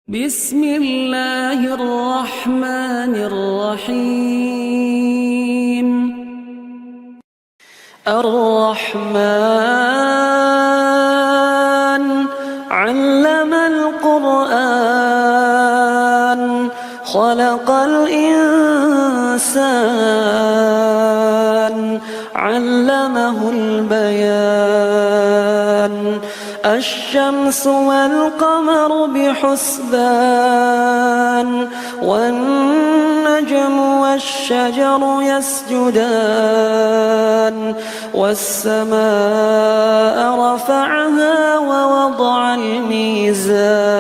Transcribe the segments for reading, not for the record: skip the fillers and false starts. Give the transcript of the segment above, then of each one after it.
بسم الله الرحمن الرحيم. الرحمن علم القرآن خلق الإنسان علمه البيان. الشمس والقمر بحسبان والنجم والشجر يسجدان والسماء رفعها ووضع الميزان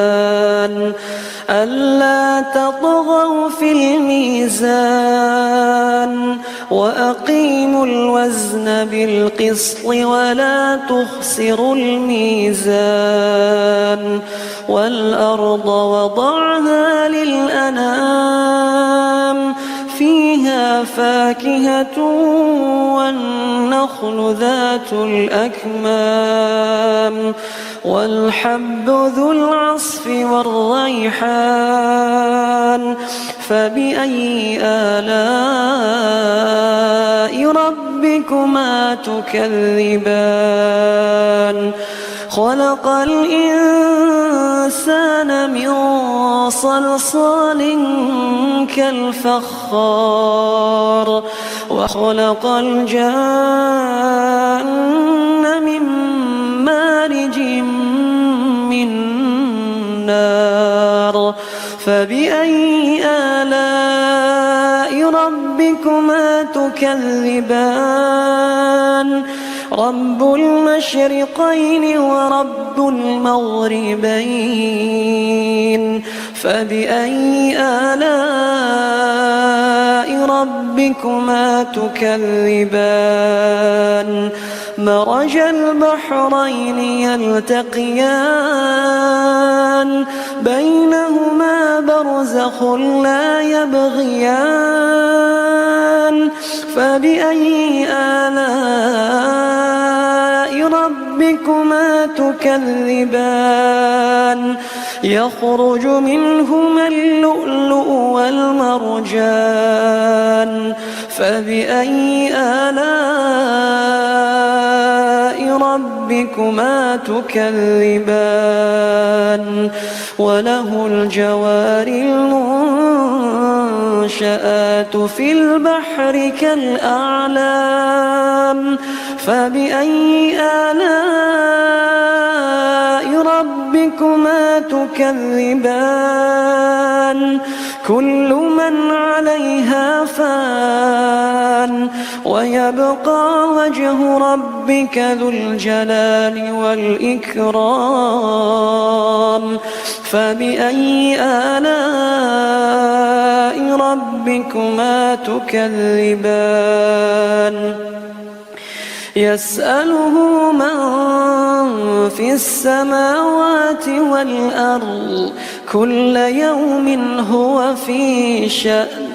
ألا تطغوا في الميزان وأقيموا الوزن بالقسط ولا تخسروا الميزان. والأرض وضعها للأنام فيها فاكهة والنخل ذات الأكمام والحب ذو العصف والريحان. فبأي آلاء ربكما تكذبان؟ خلق الإنسان من صلصال كالفخار وخلق الجان من مارج من نار. فبأي آلاء ربكما تكذبان؟ رب المشرقين ورب المغربين. فبأي آلاء ربكما تكذبان؟ مرج البحرين يلتقيان بينهما برزخ لا يبغيان. فبأي آلاء ربكما تكذبان؟ يخرج منهما اللؤلؤ والمرجان. فبأي آلاء ربكما تكذبان؟ وله الجوار المنشآت في البحر كالأعلام. فبأي آلاء ربكما تكذبان؟ كل من عليها فان ويبقى وجه ربك ذو الجلال والإكرام. فبأي آلاء ربكما تكذبان؟ يسأله من في السماوات والأرض كل يوم هو في شأن.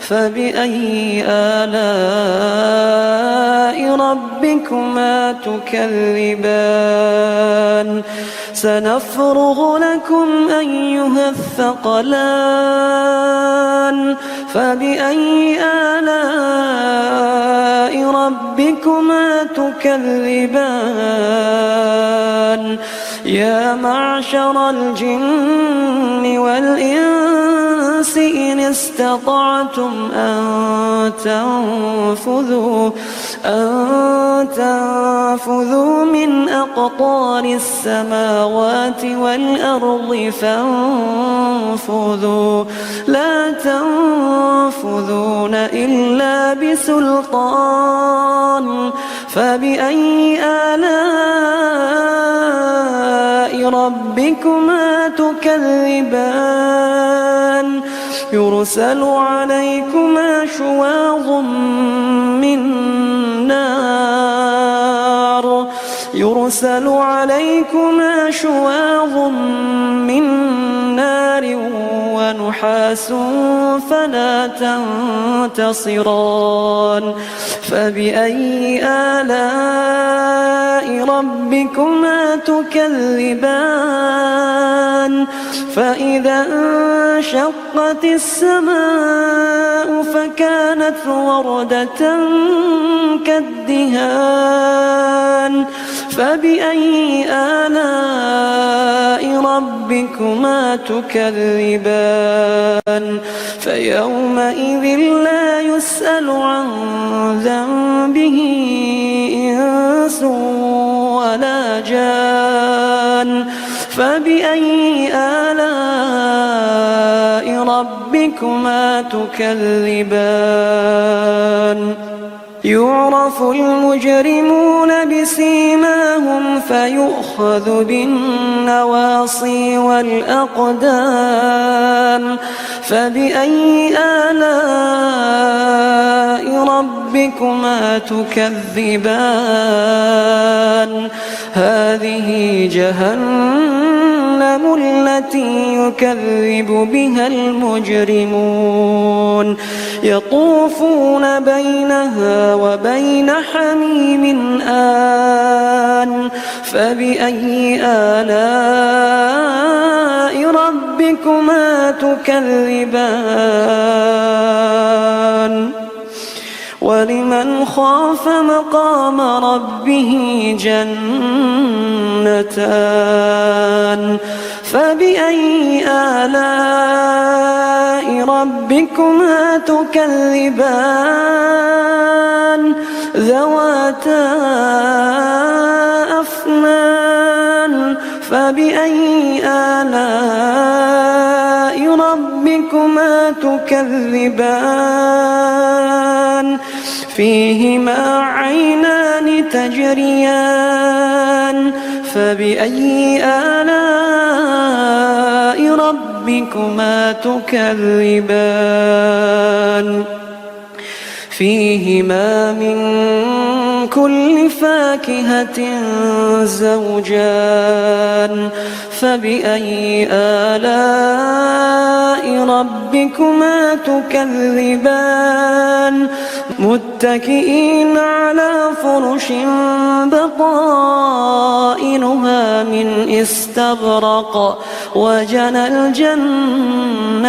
فبأي آلاء ربكما تكذبان؟ سنفرغ لكم أيها الثقلان. فبأي آلاء ربكما تكذبان؟ يا معشر الجن والإنس إن استطعتم أن تنفذوا من أقطار السماوات والأرض فانفذوا لا تنفذون إلا بسلطان. فبأي آلاء ربكما تكذبان؟ يرسل عليكما شواظ من نار نحاس فلا تنتصران فبأي آلاء ربكما تكذبان فإذا انشقت السماء فكانت وردة كالدهان فبأي آلاء ربكما تكذبان فيومئذ لا يسأل عن ذنبه إنس ولا جان فبأي آلاء ربكما تكذبان يعرف المجرمون بسيماهم فيؤخذ بالنواصي والأقدام فبأي آلاء ربكما تكذبان هذه جهنم التي يكذب بها المجرمون يطوفون بينها وبين حميم آن فبأي آلاء ربكما تكذبان ولمن خاف مقام ربه جنتان فبأي آلاء ربكما تكذبان ذواتا أفنان فبأي آلاء ربكما تكذبان فيهما عينان تجريان فبأي آلاء ربكما تكذبان فيهما من كل فاكهة زوجان فبأي آلاء ربكما تكذبان متكئين على فرش بطائنها من استبرق وجنى الجنتين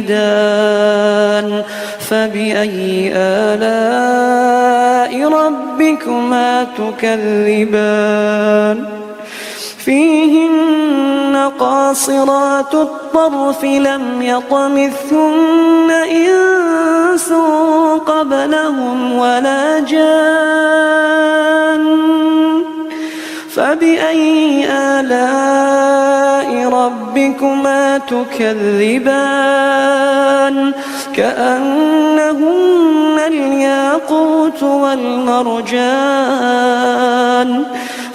دان فبأي آلاء ربكما تكذبان فيهن قاصرات الطرف لم يطمثهن إنس قبلهم ولا جان فبأي آلاء ربكما تكذبان كأنهن الياقوت والمرجان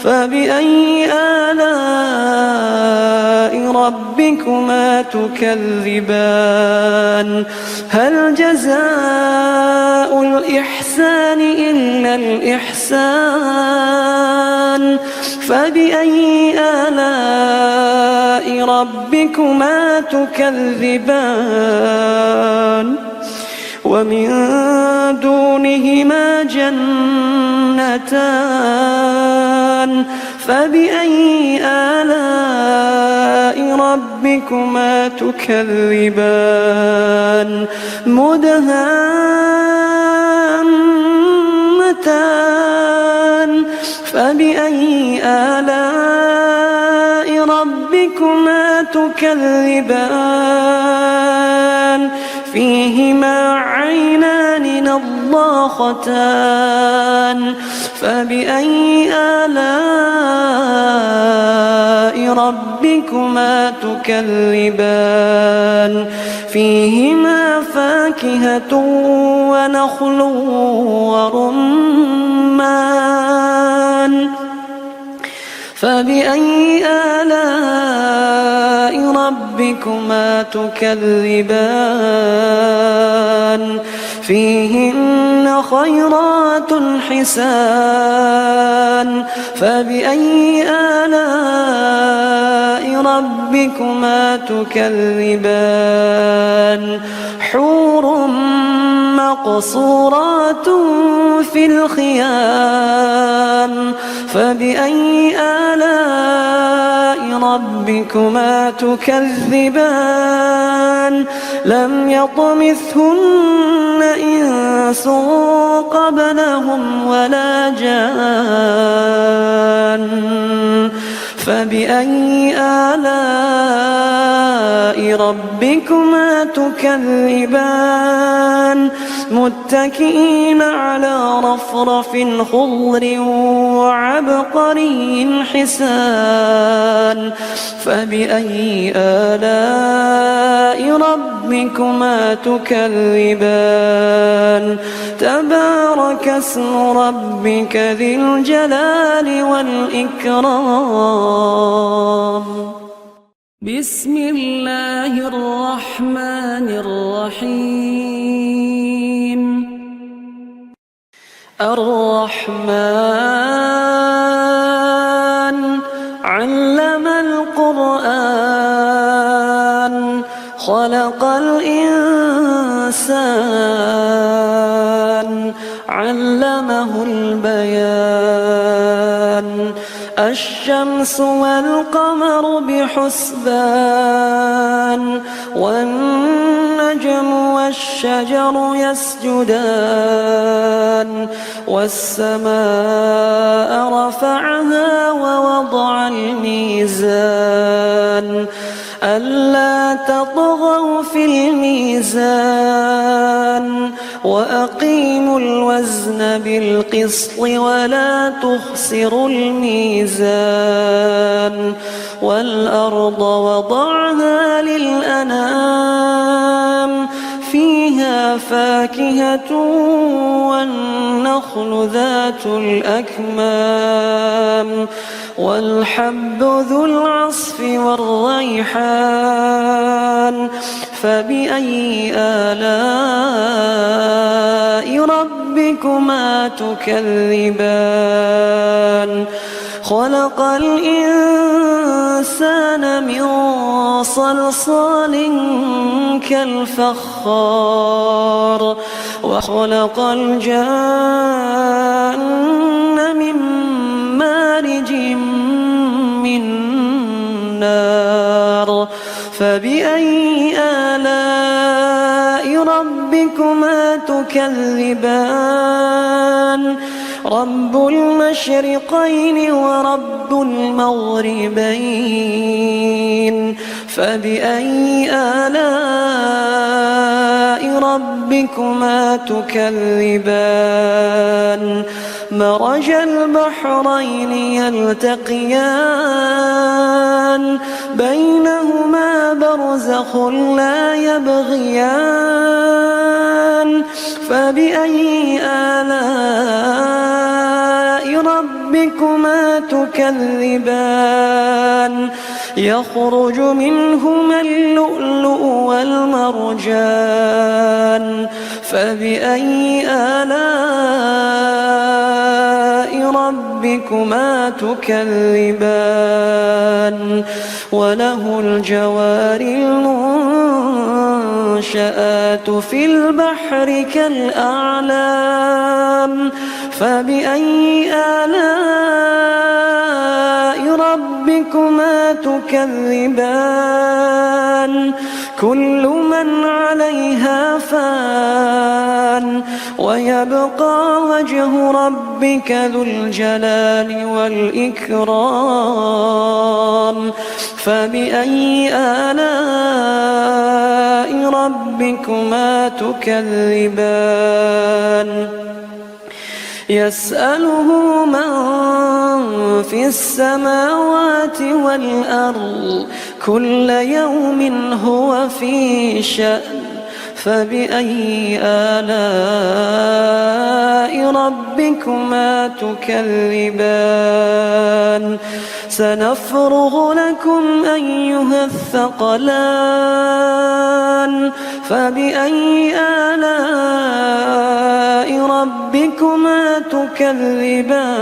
فبأي آلاء ربكما تكذبان هل جزاء الإحسان إلا الإحسان فبأي آلاء ربكما تكذبان ومن دونهما جنتان فبأي آلاء ربكما تكذبان مدهامتان فبأي آلاء ربكما تكذبان فيهما عينان نضاختان فبأي آلاء ربكما تكذبان فيهما فاكهة ونخل ورمان فبأي آلاء ربكما تكذبان فيهن خيرات حسان فبأي آلاء ربكما تكذبان حور مقصورات في الخيام فبأي آلاء ربكما تكذبان لم يطمثهن إنس قبلهم ولا جان فبأي آلاء ربكما تكذبان متكئين على رفرف خضر وعبقري حسان فبأي آلاء ربكما تكذبان تبارك اسم ربك ذي الجلال والإكرام بسم الله الرحمن الرحيم الرحمن علم القرآن خلق الإنسان علمه البيان الشمس والقمر بحسبان والنجم والشجر يسجدان والسماء رفعها ووضع الميزان ألا تطغوا في الميزان وأقيموا الوزن بالقسط ولا تخسروا الميزان والأرض وضعها للأنام فيها فاكهة والنخل ذات الأكمام والحب ذو العصف والريحان فبأي آلاء ربكما تكذبان خلق الإنسان من صلصال كالفخار وخلق الجان من مارج من نار فبأي آلاء ربكما تكذبان رب المشرقين ورب المغربين فبأي آلاء ربكما تكذبان مرج البحرين يلتقيان بينهما برزخ لا يبغيان فبأي آلاء ربكما تكذبان يخرج منهما اللؤلؤ والمرجان فبأي آلاء ربكما تكذبان وله الجوار المنشآت في البحر كالأعلام فبأي آلاء ربكما تكذبان كل من عليها فان ويبقى وجه ربك ذو الجلال والإكرام فبأي آلاء ربكما تكذبان يسأله من في السماوات والأرض كل يوم هو في شأن فبأي آلاء ربكما تكذبان سنفرغ لكم أيها الثقلان فبأي آلاء ربكما تكذبان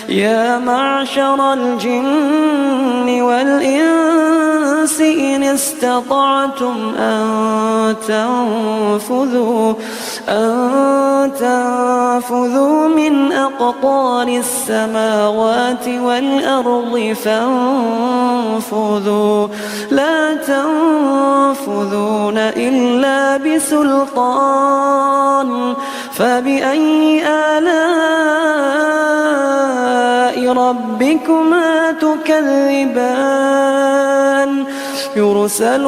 يا معشر الجن والإنس إن استطعتم أن تنفذوا من أقطار السماوات والأرض فانفذوا لا تنفذون إلا بسلطان فبأي آلاء ربكما تكذبان يرسل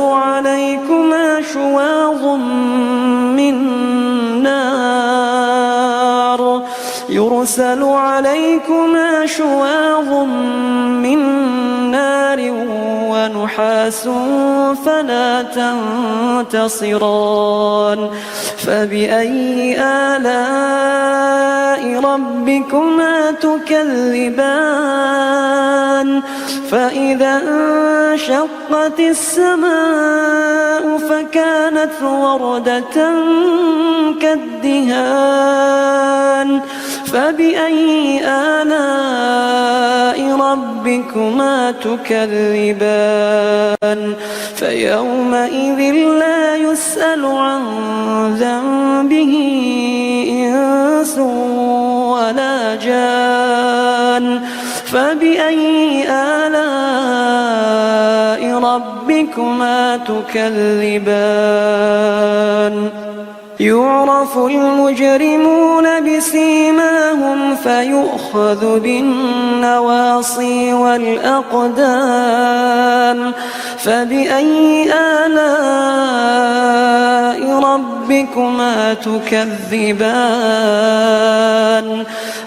عليكما شواظ من نار ونحاس فلا تنتصران فبأي آلاء ربكما تكذبان فإذا انشقت السماء فكانت وردة كالدهان فبأي آلاء ربكما تكذبان فيومئذ لا يسأل عن ذنبه إنس ولا جان فبأي آلاء ربكما تكذبان يعرف المجرمون بسيماهم فيؤخذ بالنواصي والأقدام فبأي آلاء ربكما تكذبان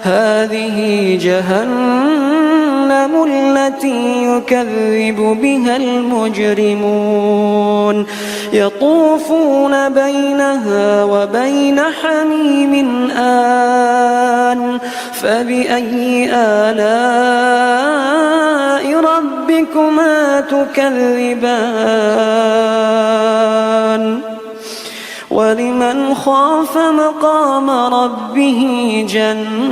هذه جهنم التي يكذب بها المجرمون يطوفون بينها وبين حميم آن فبأي آلاء ربكما تكذبان ولمن خاف مقام ربه جنتان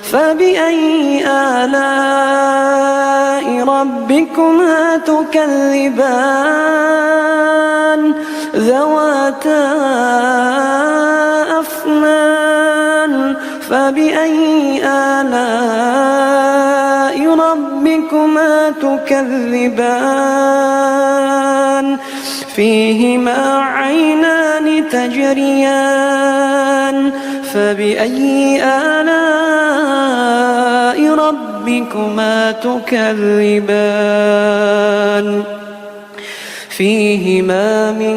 فبأي آلاء ربكما تكذبان ذواتا أفنان فبأي آلاء ربكما تكذبان فيهما عينان تجريان فبأي آلاء ربكما تكذبان فيهما من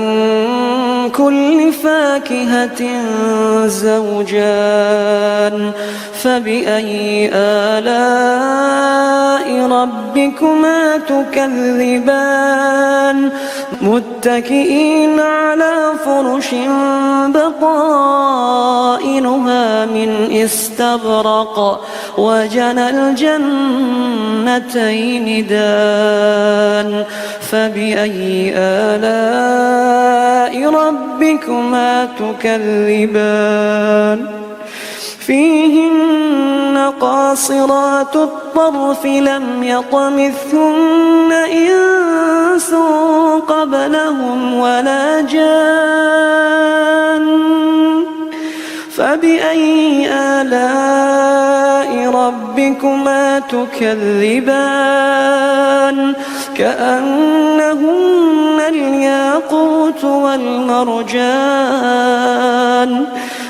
كل فاكهة زوجان فبأي آلاء ربكما تكذبان متكئين على فرش بطائنها من استبرق وجنى الجنتين دان فبأي آلاء ربكما تكذبان فيهن قاصرات الطرف لم يطمثهن إنس قبلهم ولا جان فبأي آلاء ربكما تكذبان كأنهن الياقوت والمرجان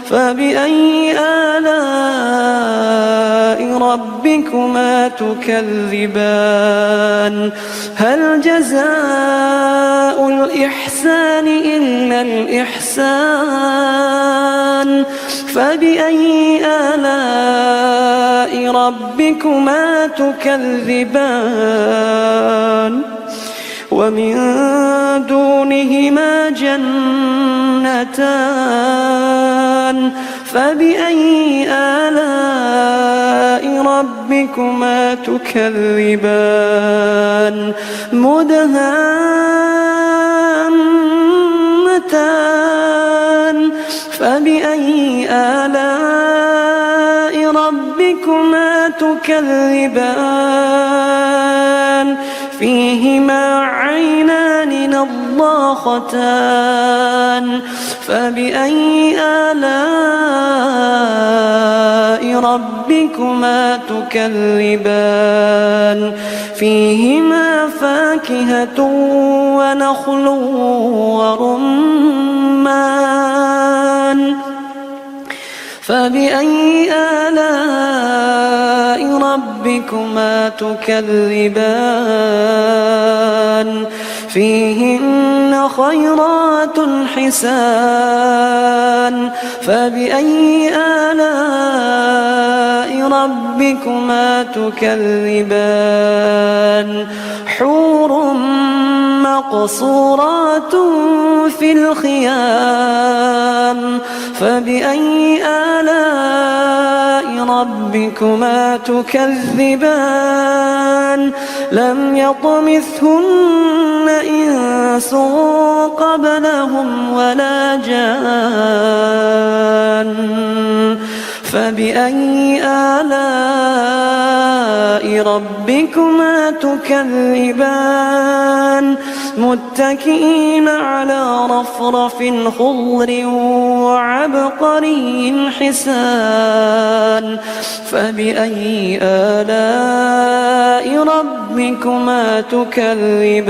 فبأي آلاء ربكما تكذبان هل جزاء الإحسان إلا الإحسان فبأي آلاء ربكما تكذبان ومن دونهما جنتان فبأي آلاء ربكما تكذبان مدهامتان فبأي آلاء ربكما تكذبان فيهما عينان نضاختان فبأي آلاء ربكما تكذبان فيهما فاكهة ونخل ورمان فبأي آلاء ربكما تكذبان فيهن خيرات حسان فبأي آلاء ربكما تكذبان حور مقصورات في الخيام فبأي آلاء ربكما تكذبان لم يطمثهن إنس قبلهم ولا جان فبأي آلاء ربكما تكذبان متكئين على رفرف خضر وعبقري حسان فبأي آلاء ربكما تكذبان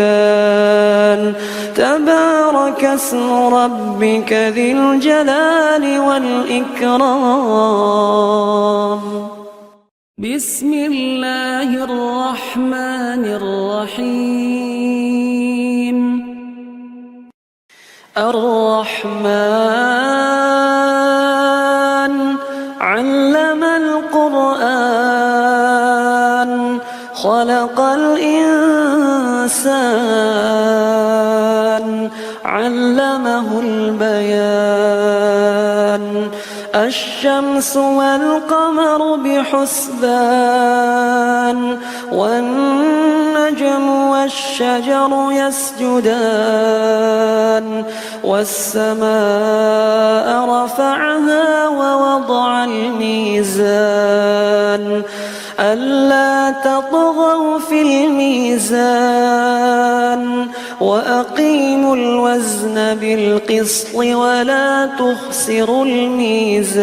تبارك اسم ربك ذي الجلال والإكرام بسم الله الرحمن الرحيم الرحمن علم القرآن خلق الإنسان علمه البيان الشمس والقمر بحسبان والنجم والشجر يسجدان والسماء رفعها ووضع الميزان ألا تطغوا في الميزان وأقيموا الوزن بالقسط ولا تخسروا الميزان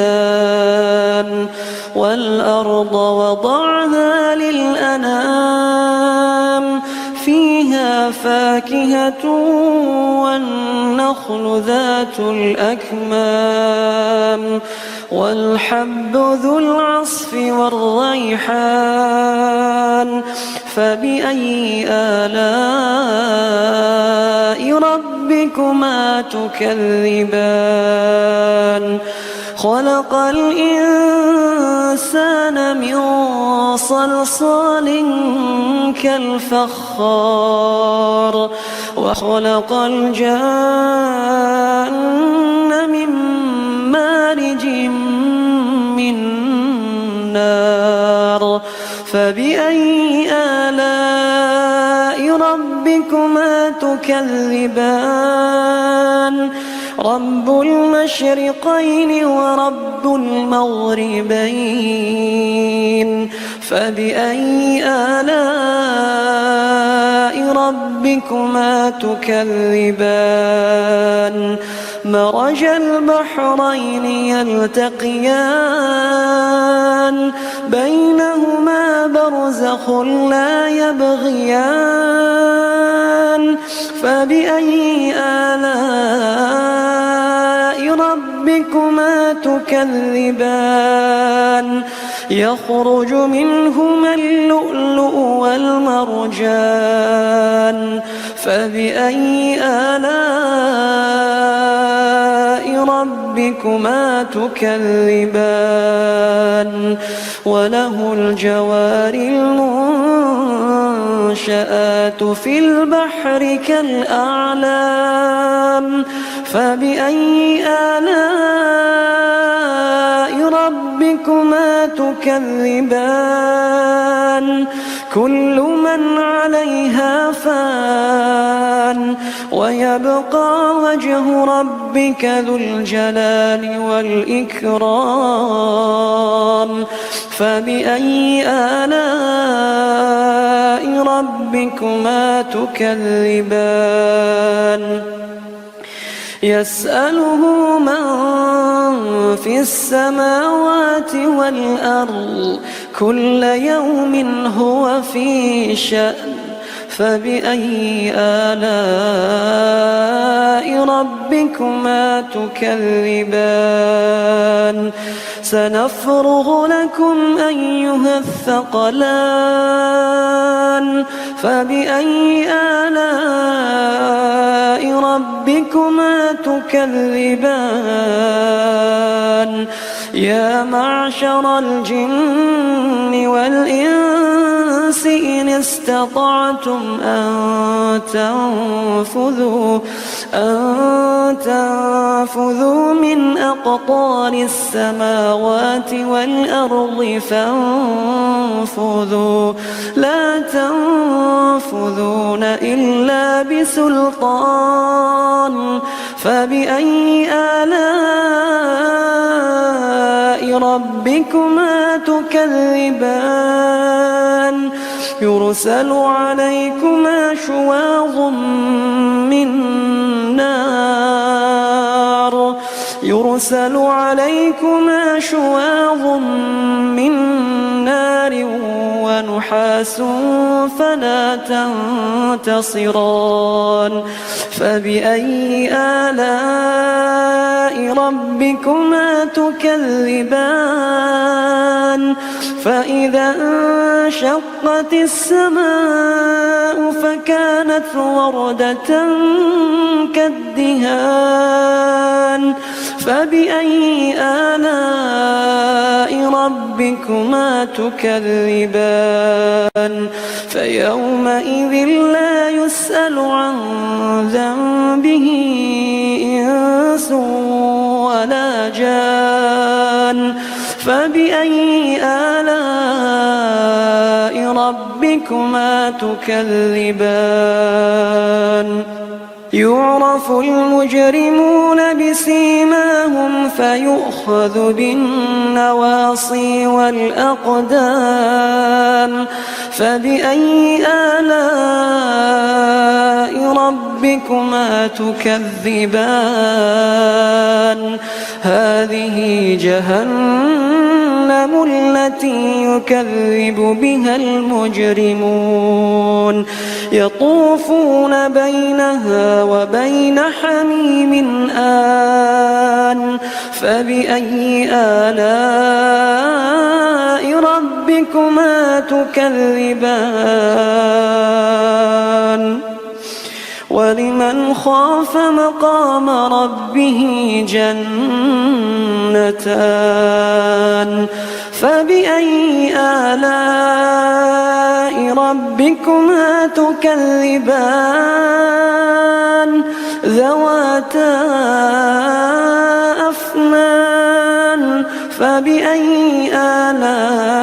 والأرض وضعها للأنام فيها فاكهة والنخل ذات الأكمام والحب ذو العصف والريحان فبأي آلاء ربكما تكذبان خلق الإنسان من صلصال كالفخار وخلق الجان من مارج من نار فبأي آلاء ربكما تكذبان رب المشرقين ورب المغربين فبأي آلاء ربكما تكذبان مرج البحرين يلتقيان بينهما برزخ لا يبغيان فبأي آلاء ربكما تكذبان يخرج منهما اللؤلؤ والمرجان فبأي آلاء ربكما تكذبان وله الجوار المنشآت في البحر كالأعلام فبأي آلاء ربكما تكذبان كل من عليها فان ويبقى وجه ربك ذو الجلال والإكرام فبأي آلاء ربكما تكذبان يسأله من في السماوات والأرض كل يوم هو في شأن فبأي آلاء ربكما تكذبان سنفرغ لكم أيها الثقلان فبأي آلاء ربكما تكذبان يا معشر الجن والإنس إن استطعتم أن تنفذوا من أقطار السماوات والأرض فانفذوا لا تنفذون إلا بسلطان فبأي آلاء ربكما تكذبان يرسل عليكما شواظ من نار ونحاس فلا تنتصران فبأي آلاء ربكما تكذبان فإذا انشقت السماء فكانت وردة كالدهان فبأي آلاء ربكما تكذبان فيومئذ لا يسأل عن ذنبه إنس ولا جان فبأي آلاء ربكما تكذبان يعرف المجرمون بسيماهم فيؤخذ بالنواصي والأقدام فبأي آلاء ربكما تكذبان هذه جهنم التي يكذب بها المجرمون يطوفون بينها وبين حميم آن فبأي آلاء ربكما تكذبان ولمن خاف مقام ربه جنتان فبأي آلاء ربكما تكذبان ذواتا أفنان فبأي آلاء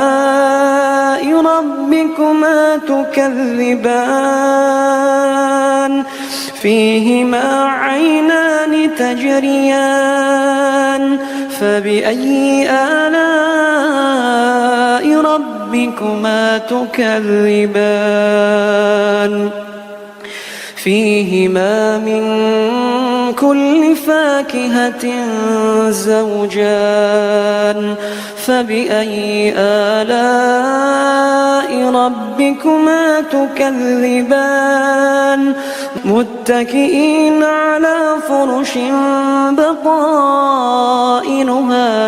ربكما تكذبان فيهما عينان تجريان فبأي آلاء ربكما تكذبان فيهما من كل فاكهة زوجان فبأي آلاء ربكما تكذبان متكئين على فرش بطائنها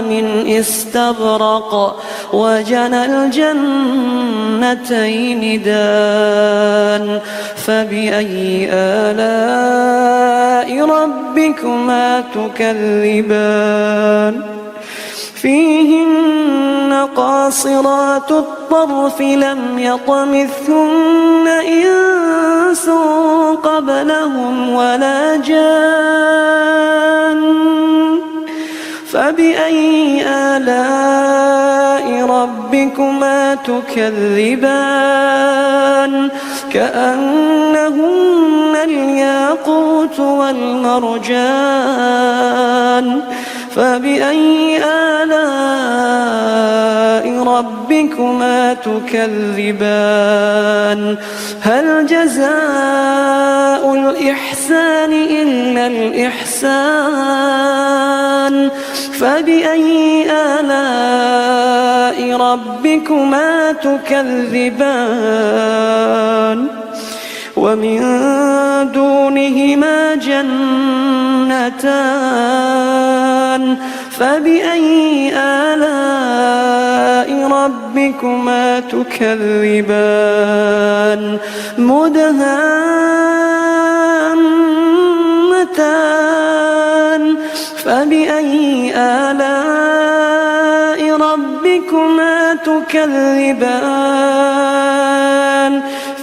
من استبرق وجنى الجنتين دان فبأي آلاء ربكما تكذبان فيهن قاصرات الطرف لم يطمثهن إنس قبلهم ولا جان فبأي آلاء ربكما تكذبان كأنهن الياقوت والمرجان فبأي آلاء ربكما تكذبان هل جزاء الإحسان إلا الإحسان فبأي آلاء ربكما تكذبان ومن دونهما جنتان فبأي آلاء ربكما تكذبان مدهامتان فبأي آلاء ربكما تكذبان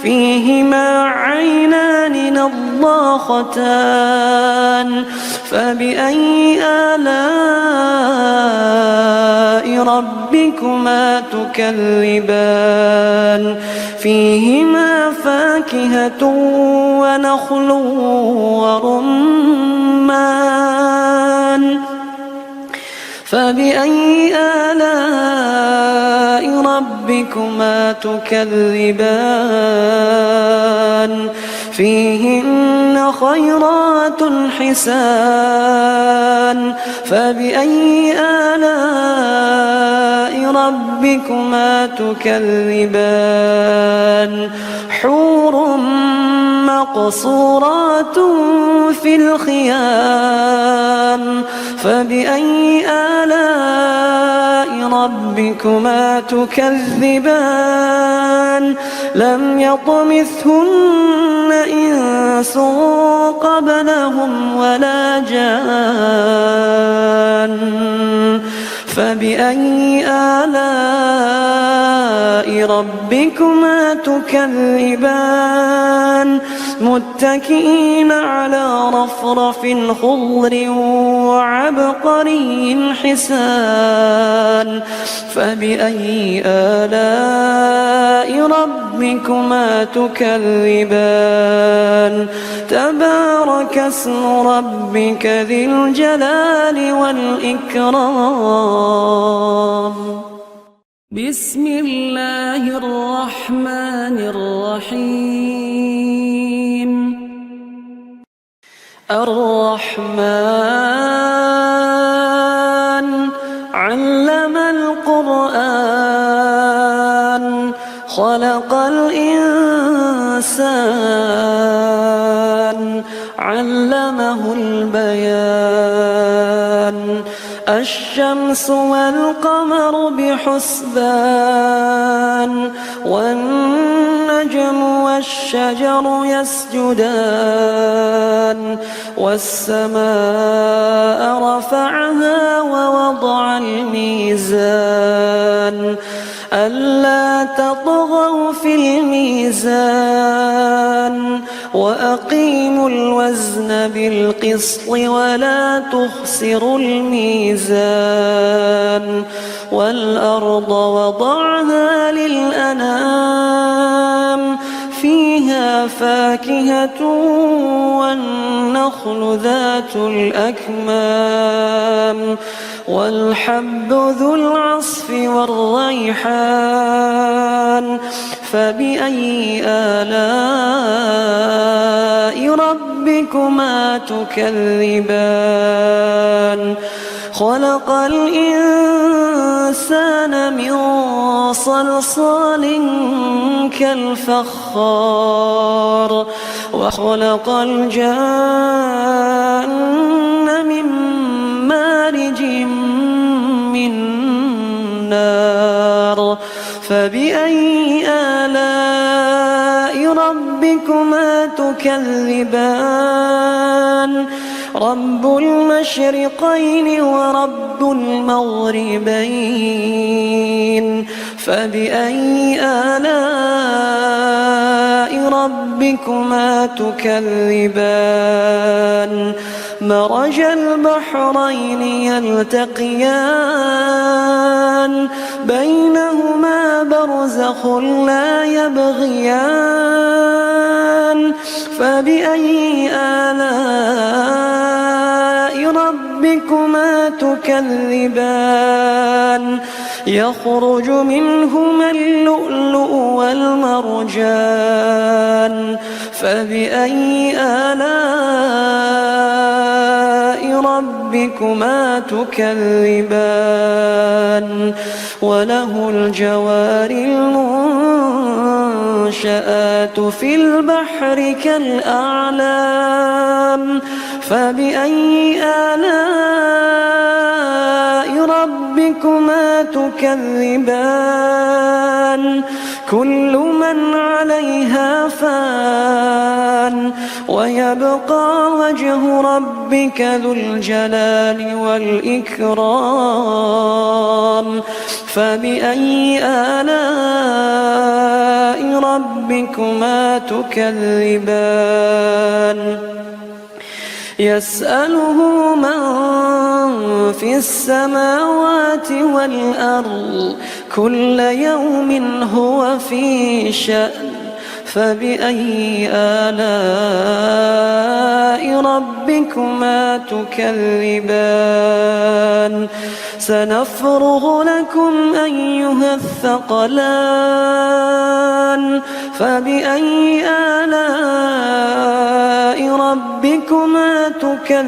فيهما عينان نضاختان فبأي آلاء ربكما تكذبان فيهما فاكهة ونخل ورمان فبأي آلاء ربكما تكذبان فيهن خيرات حسان فبأي آلاء ربكما تكذبان حور مقصورات في الخيام فبأي آلاء ربكما تكذبان لم يطمثهن إنس قبلهم ولا جان فبأي آلاء ربكما تكذبان متكئين على رفرف خضر وعبقري حسان فبأي آلاء ربكما تكذبان تبارك اسم ربك ذي الجلال والإكرام بسم الله الرحمن الرحيم الرحمن علم القرآن خلق الإنسان علمه البيان الشمس والقمر بحسبان والنجم والشجر يسجدان والسماء رفعها ووضع الميزان ألا تطغوا في الميزان وأقيموا الوزن بالقسط ولا تخسروا الميزان والأرض وضعها للأنام فيها فاكهة والنخل ذات الأكمام والحب ذو العصف والريحان فبأي آلاء ربكما تكذبان خلق الإنسان من صلصال كالفخار وخلق الجان من مارج من نار فبأي آلاء ربكما تكذبان رب المشرقين ورب المغربين فبأي آلاء ربكما تكذبان مرج البحرين يلتقيان بينهما برزخ لا يبغيان فبأي آلاء ربكما تكذبان يخرج منهما اللؤلؤ والمرجان فبأي آلاء ربكما تكذبان وله الجوار المنشآت في البحر كالأعلام فبأي آلاء ربكما تكذبان كل من عليها فان ويبقى وجه ربك ذو الجلال والإكرام فبأي آلاء ربكما تكذبان يسأله من في السماوات والأرض كل يوم هو في شأن فبأي آلاء ربكما تكذبان سنفرغ لكم أيها الثقلان فبأي آلاء ربكما تكذبان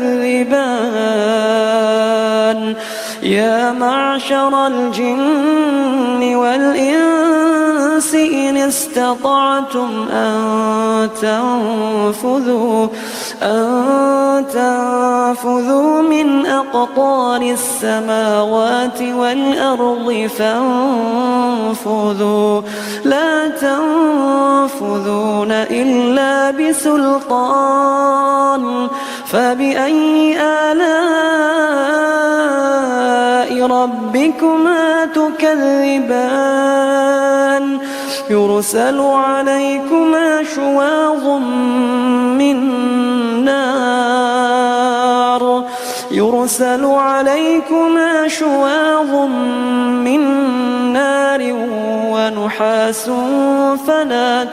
يا معشر الجن والإنس إن استطعتم أن تنفذوا من أقطار السماوات والأرض فانفذوا لا تنفذون إلا بسلطان فبأي آلاء ربكما تكذبان يرسل عليكما شواظ من نار ونحاس فلا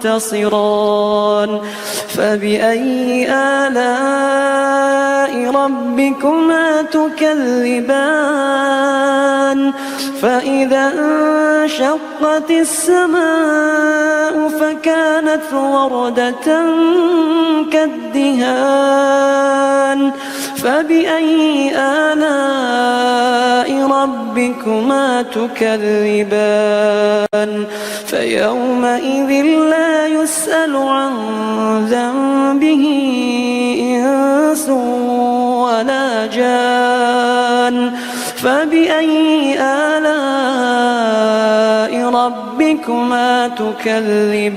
تنتصران فبأي آلاء ربكما تكذبان فإذا انشقت السماء فكانت وردة كالدهان فبأي آلاء ربكما تكذبان فيومئذ لا يسأل عن ذنبه إنس ولا جان فبأي آلاء ربكما تكذبان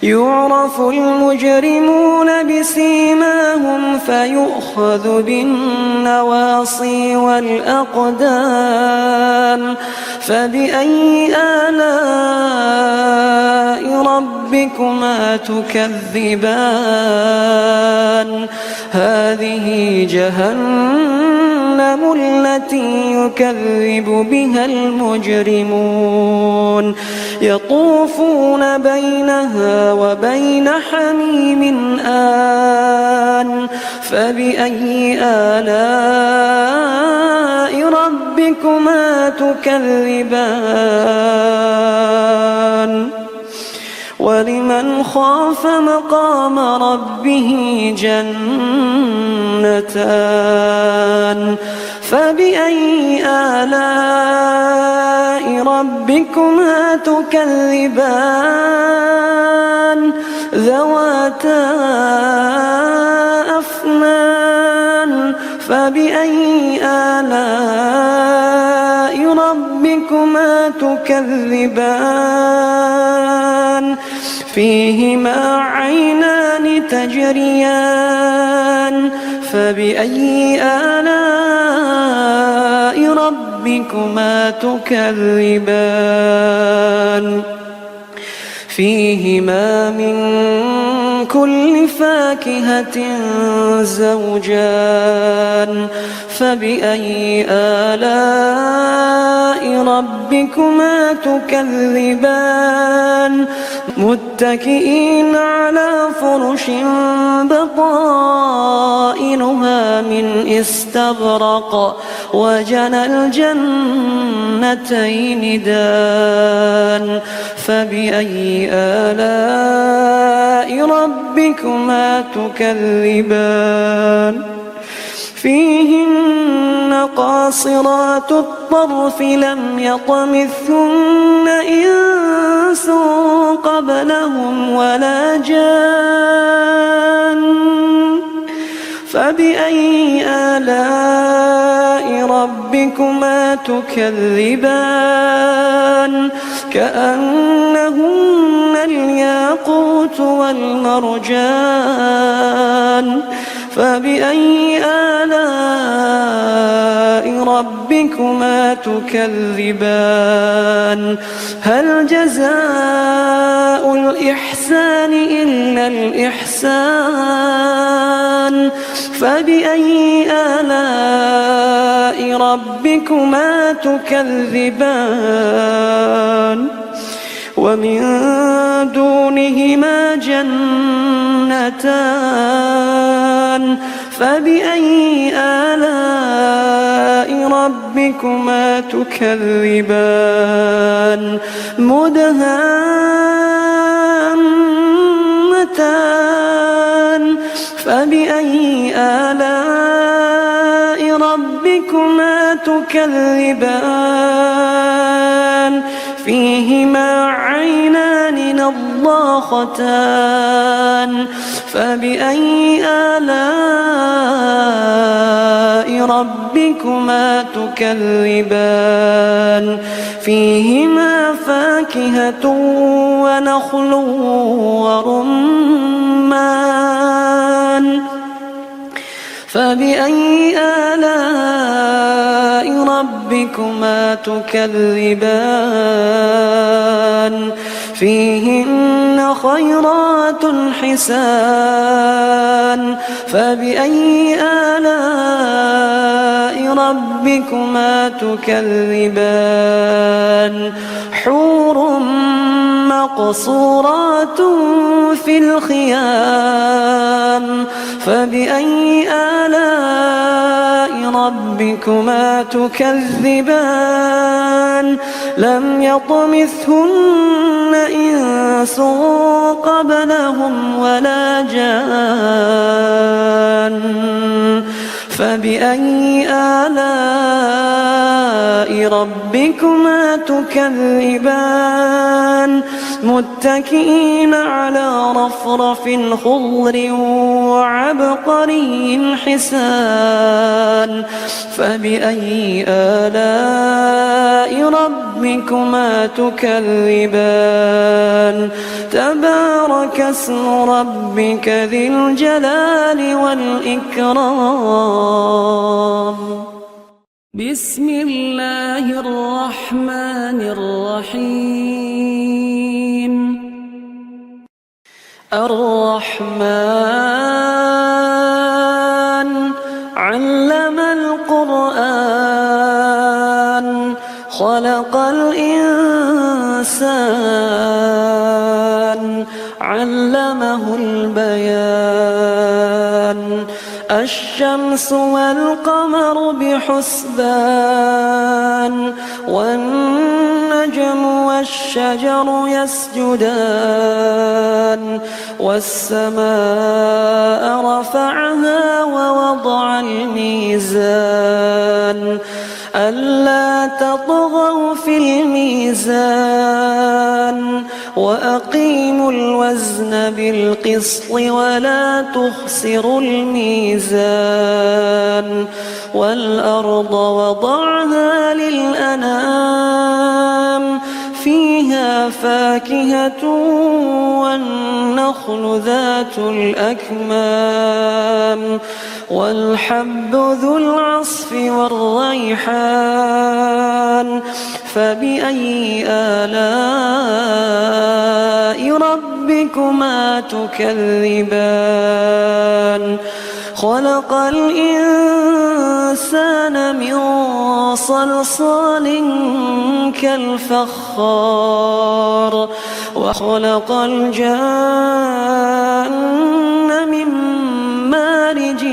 يعرف المجرمون بسيماهم فيؤخذ بالنواصي والأقدام فبأي آلاء ربكما تكذبان هذه جهنم التي يكذب بها المجرمون يطوفون بينها وبين حميم آن فبأي آلاء ربكما تكذبان ولمن خاف مقام ربه جنتان فبأي آلاء ربكما تكذبان ذواتا أفنان فبأي آلاء ربكما تكذبان فيهما عينان تجريان فبأي آلاء ربكما تكذبان فيهما من كل فاكهة زوجان فبأي آلاء ربكما تكذبان متكئين على فرش بطائنها من استبرق وجنى الجنتين دان فبأي آلاء ربكما تكذبان فيهن قاصرات الطرف لم يطمثهن إنس قبلهم ولا جان فبأي آلاء ربكما تكذبان كأنهن الياقوت والمرجان فبأي آلاء ربكما تكذبان هل جزاء الإحسان إلا الإحسان فبأي آلاء ربكما تكذبان ومن دونهما جنتان فبأي آلاء ربكما تكذبان مدهامتان فبأي آلاء ربكما تكذبان فيهما عينان نضاختان فبأي آلاء ربكما تكذبان فيهما فاكهة ونخل ورمان فبأي آلاء ربكما تكذبان فيهن خيرات حسان فبأي آلاء ربكما تكذبان حور مقصورات في الخيام فبأي آلاء ربكما تكذبان لم يطمثهن إنس قبلهم ولا جان فبأي آلاء ربكما تكذبان متكئين على رفرف خضر وعبقري حسان فبأي آلاء ربكما تكذبان تبارك اسم ربك ذي الجلال والإكرام بسم الله الرحمن الرحيم الرحمن علم القرآن خلق الإنسان علمه البيان الشمس والقمر بحسبان والنجم والشجر يسجدان والسماء رفعها ووضع الميزان ألا تطغوا في الميزان وأقيموا الوزن بالقسط ولا تخسروا الميزان والأرض وضعها للأنام فيها فاكهة والنخل ذات الأكمام والحب ذو العصف والريحان فبأي آلاء ربكما تكذبان خلق الإنسان من صلصال كالفخار وخلق الجان من مارج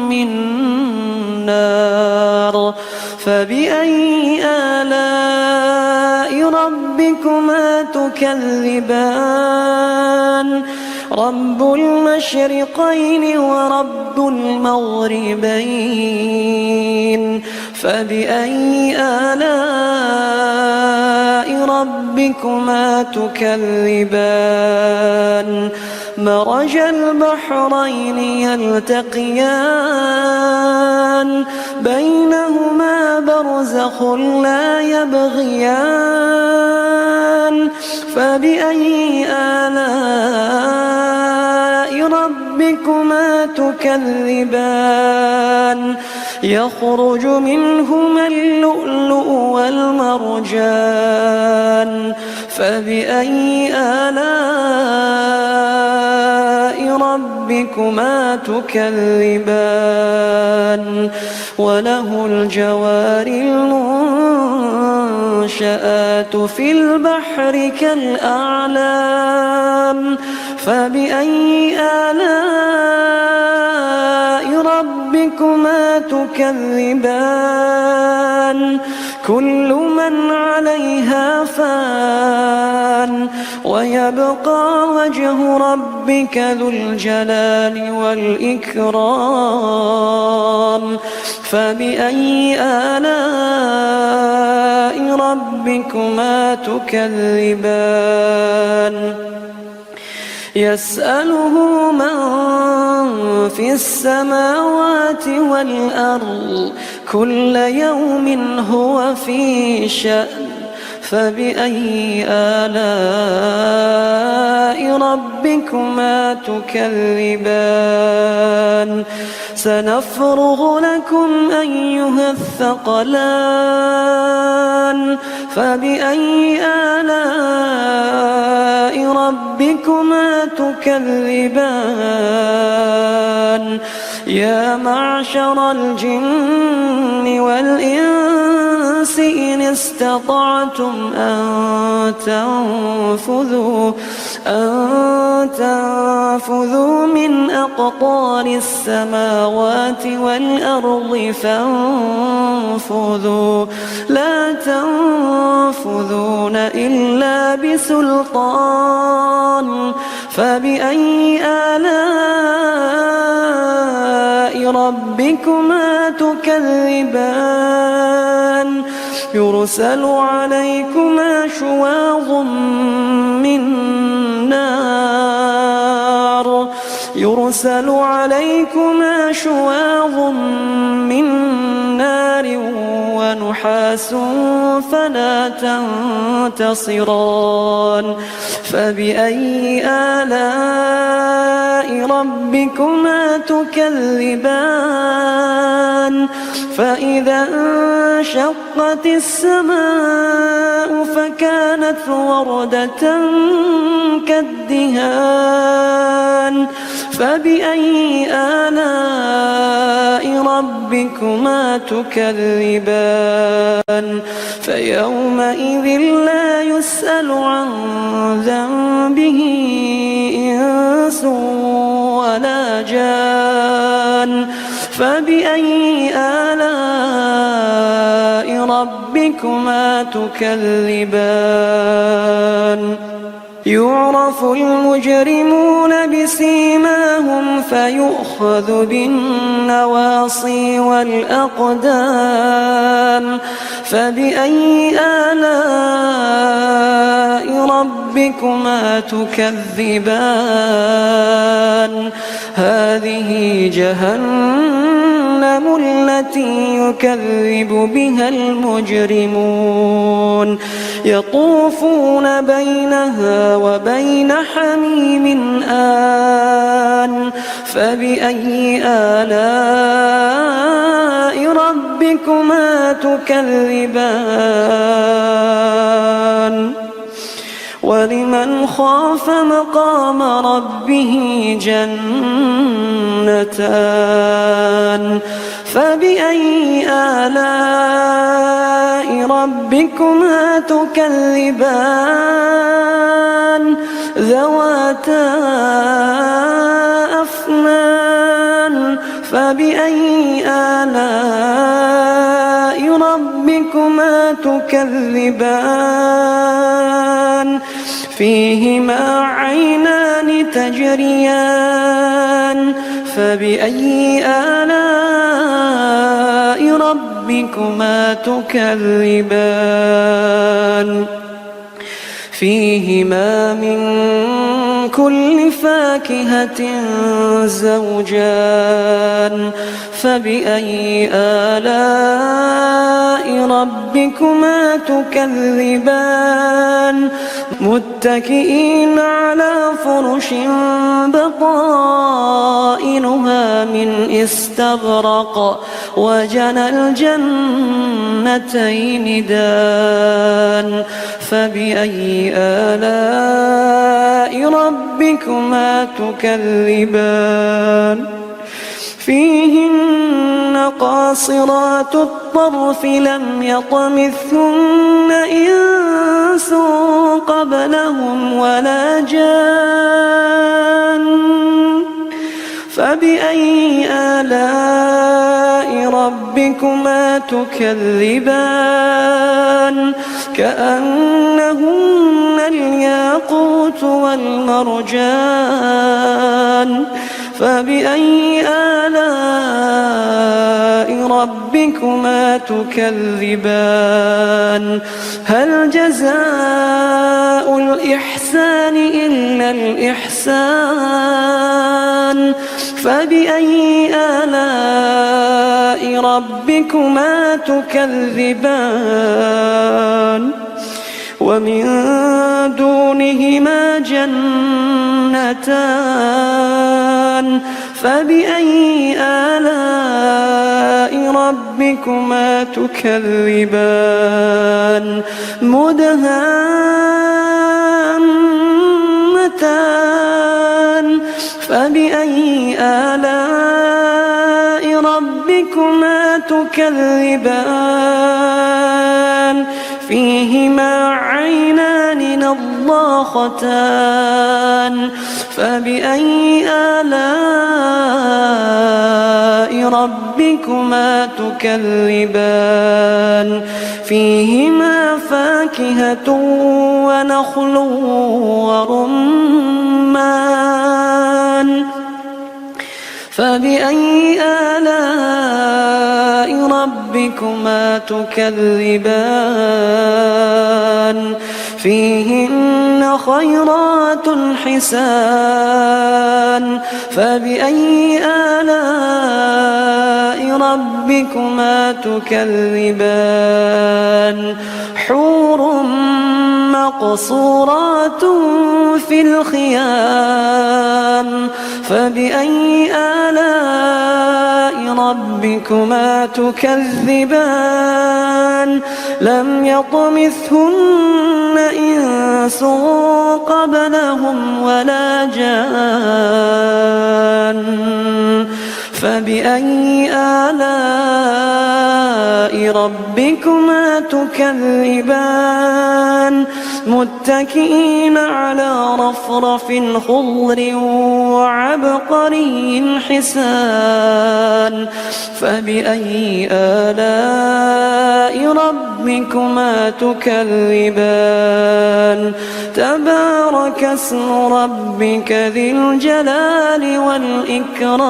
من نار فبأي آلاء ربكما تكذبان رب المشرقين ورب المغربين فبأي آلاء ربكما تكذبان مرج البحرين يلتقيان بينهما برزخ لا يبغيان فبأي آلاء ربكما تكذبان يخرج منهما اللؤلؤ والمرجان فبأي آلاء ربكما تكذبان وله الجوار المنشآت في البحر كالأعلام فبأي آلاء ربكما تكذبان كل من عليها فان ويبقى وجه ربك ذو الجلال والإكرام فبأي آلاء ربكما تكذبان يسأله من في السماوات والأرض كل يوم هو في شأن فبأي آلاء ربكما تكذبان سنفرغ لكم أيها الثقلان فبأي آلاء ربكما تكذبان يا معشر الجن والإنس إن استطعتم أن تنفذوا من أقطار السماوات والأرض فانفذوا لا تنفذون إلا بسلطان فبأي آلاء ربكما تكذبان يرسل عليكما شواظ من نار ونحاس فلا تنتصران فبأي آلاء ربكما تكذبان فإذا انشقت السماء فكانت وردة كالدهان فبأي آلاء ربكما تكذبان فيومئذ لا يسأل عن ذنبه إنس ولا جان فبأي آلاء ربكما تكذبان يعرف المجرمون بسيماهم فيؤخذ بالنواصي والأقدام فبأي آلاء ربكما ربكما تكذبان هذه جهنم التي يكذب بها المجرمون يطوفون بينها وبين حميم آن فبأي آلاء ربكما تكذبان ولمن خاف مقام ربه جنتان فبأي آلاء ربكما تكذبان ذواتا أفنان فبأي آلاء ربكما تكذبان فيهما عينان تجريان فبأي آلاء ربكما تكذبان فيهما من كل فاكهة زوجان فبأي آلاء ربكما تكذبان متكئين على فرش بطائنها من استبرق وجنى الجنتين دان فبأي آلاء ربكما تكذبان فيهن قاصرات الطرف لم يطمثهن إنس قبلهم ولا جان فبأي آلاء ربكما تكذبان كأنهن الياقوت والمرجان فبأي آلاء ربكما تكذبان هل جزاء الإحسان إلا الإحسان فبأي آلاء ربكما تكذبان ومن دونهما جنتان فبأي آلاء ربكما تكذبان مدهامتان فبأي آلاء ربكما تكذبان فيهما عينان نضاختان فبأي آلاء ربكما تكذبان فيهما فاكهة ونخل ورمان فبأي آلاء ربكما تكذبان فيهن خيرات حسان فبأي آلاء ربكما تكذبان حور مقصورات في الخيام فبأي آلاء ربكما تكذبان لم يطمثهن إنس قبلهم ولا جان فبأي آلاء ربكما تكذبان متكئين على رفرف خضر وعبقري حسان فبأي آلاء ربكما تكذبان تبارك اسم ربك ذي الجلال والإكرام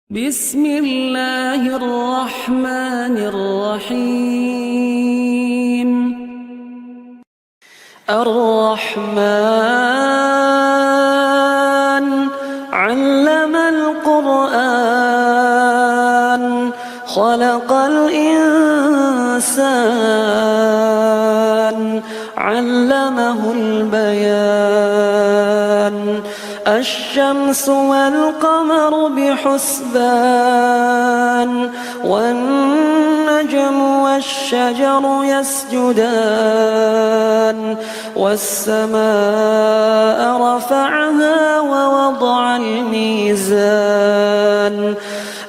بسم الله الرحمن الرحيم الرحمن علم القرآن خلق الإنسان علمه البيان الشمس والقمر بحسبان والنجم والشجر يسجدان والسماء رفعها ووضع الميزان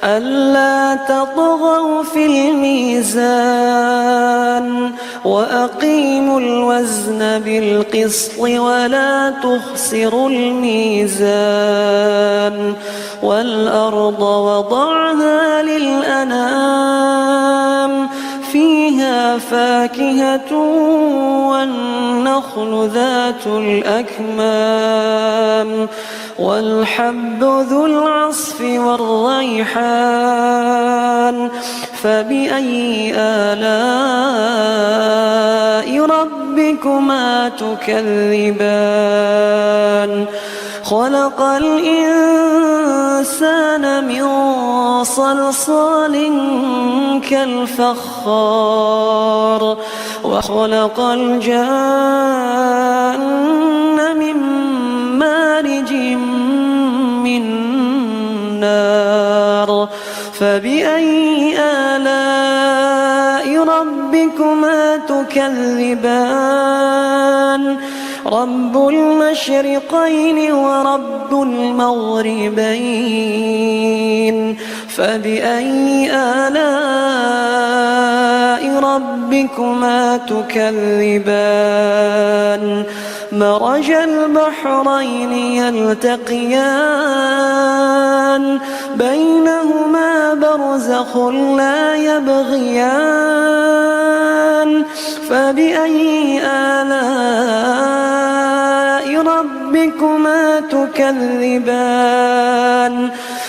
ألا تطغوا في الميزان وأقيموا الوزن بالقسط ولا تخسروا الميزان والأرض وضعها للأنام فيها فاكهة والنخل ذات الأكمام والحب ذو العصف والريحان فبأي آلاء ربكما تكذبان خلق الإنسان من صلصال كالفخار وخلق الجان من مارج من نار فبأي آلاء ربكما تكذبان رب المشرقين ورب المغربين فبأي آلاء ربكما تكذبان مرج البحرين يلتقيان بينهما برزخ لا يبغيان فبأي آلاء ربكما تكذبان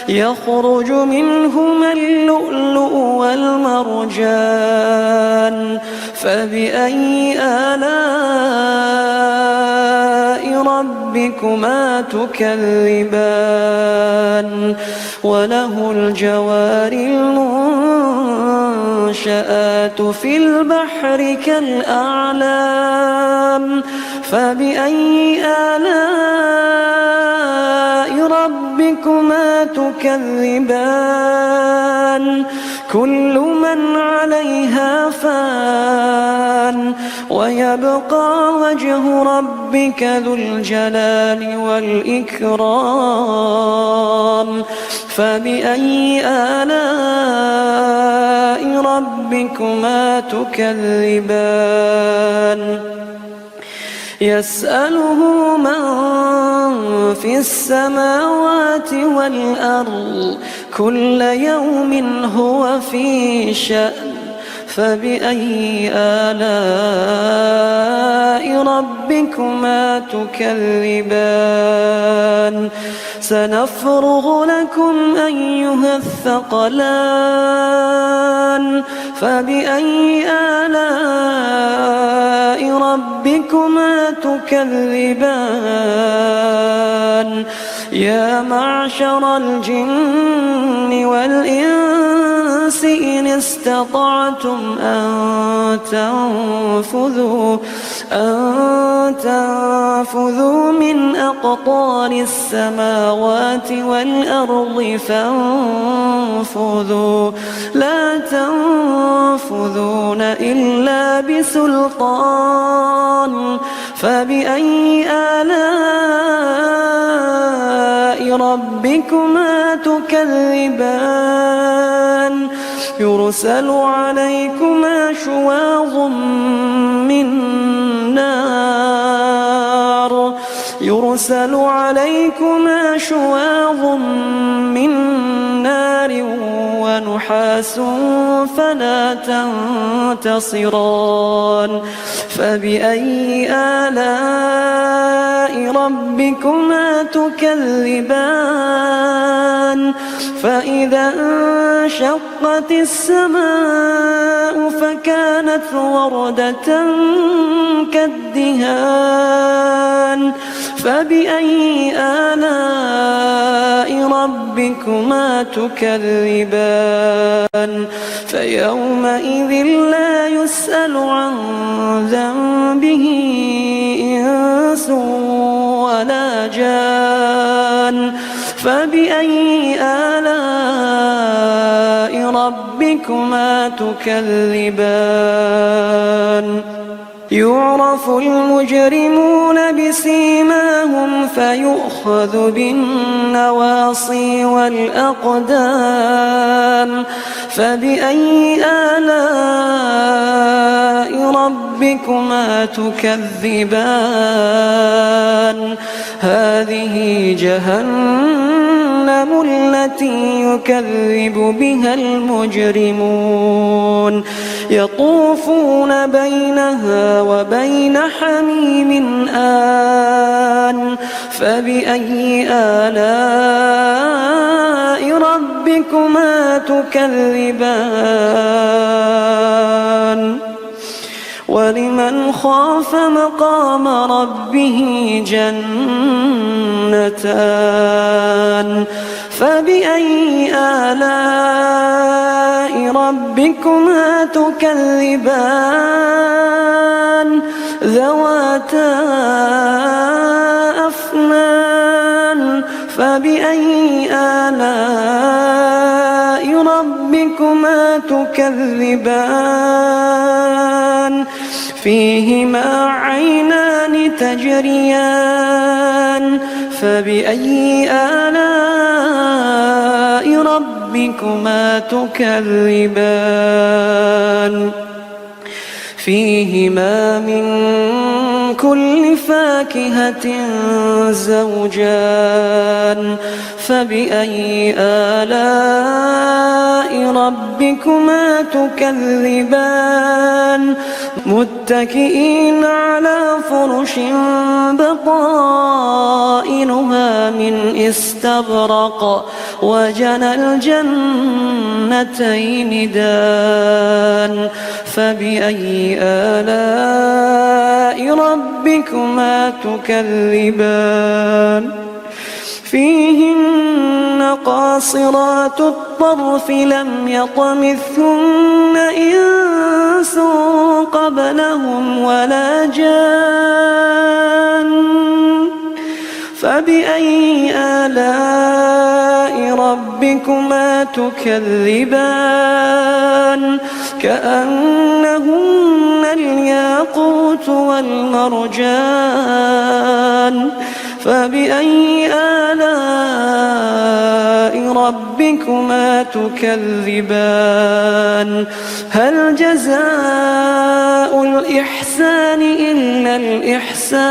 يخرج منهما اللؤلؤ والمرجان فبأي آلاء ربكما تكذبان وله الجوار المنشآت في البحر كالأعلام فبأي آلاء ربكما تكذبان كل من عليها فان ويبقى وجه ربك ذو الجلال والإكرام فبأي آلاء ربكما تكذبان يسأله من في السماوات والأرض كل يوم هو في شأن فبأي آلاء ربكما تكذبان سنفرغ لكم أيها الثقلان فبأي آلاء ربكما تكذبان يا معشر الجن والإنس إن استطعتم أن تنفذوا من أقطار السماوات والأرض فانفذوا لا تنفذون إلا بسلطان فبأي آلاء ربكما تكذبان يرسل عليكما شواظ من نار ونحاس فلا تنتصران فبأي آلاء ربكما تكذبان فإذا انشقت السماء فكانت وردة كالدهان فبأي آلاء ربكما تكذبان فيومئذ لا يسأل عن ذنبه إنس ولا جان فبأي آلاء ربكما تكذبان يعرف المجرمون بسيماهم فيؤخذ بالنواصي والأقدام فبأي آلاء ربكما تكذبان هذه جهنم التي يكذب بها المجرمون يطوفون بينها وبين حميم آن فبأي آلاء ربكما تكذبان ولمن خاف مقام ربه جنتان فبأي آلاء ربكما تكذبان ذواتا أفنان فبأي آلاء ربكما تكذبان فيهما عينان تجريان فبأي آلاء ربكما تكذبان فيهما من كل فاكهة زوجان فبأي آلاء ربكما تكذبان متكئين على فرش بطائنها من استبرق وجنى الجنتين دان فبأي آلاء ربكما تكذبان فيهن قاصرات الطرف لم يطمثهن إنس قبلهم ولا جان فبأي آلاء ربكما تكذبان كأنهن الياقوت والمرجان فبأي آلاء ربكما تكذبان هل جزاء الإحسان إلا الإحسان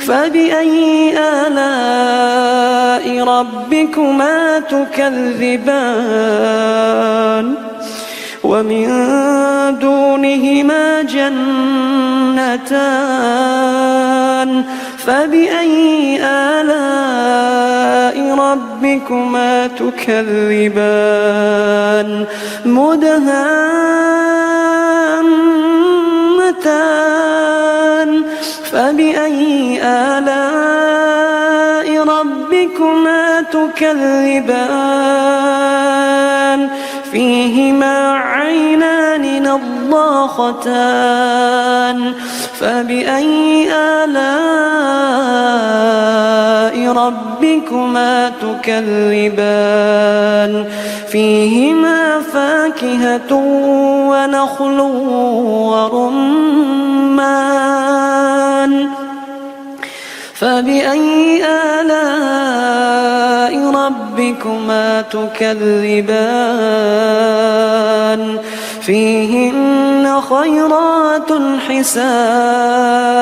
فبأي آلاء ربكما تكذبان ومن دونهما جنتان فبأي آلاء ربكما تكذبان مدهامتان فبأي آلاء ربكما تكذبان فيهما عينان نضاختان فبأي آلاء ربكما تكذبان فيهما فاكهة ونخل ورمان فبأي آلاء ربكما تكذبان فيهن خيرات حسان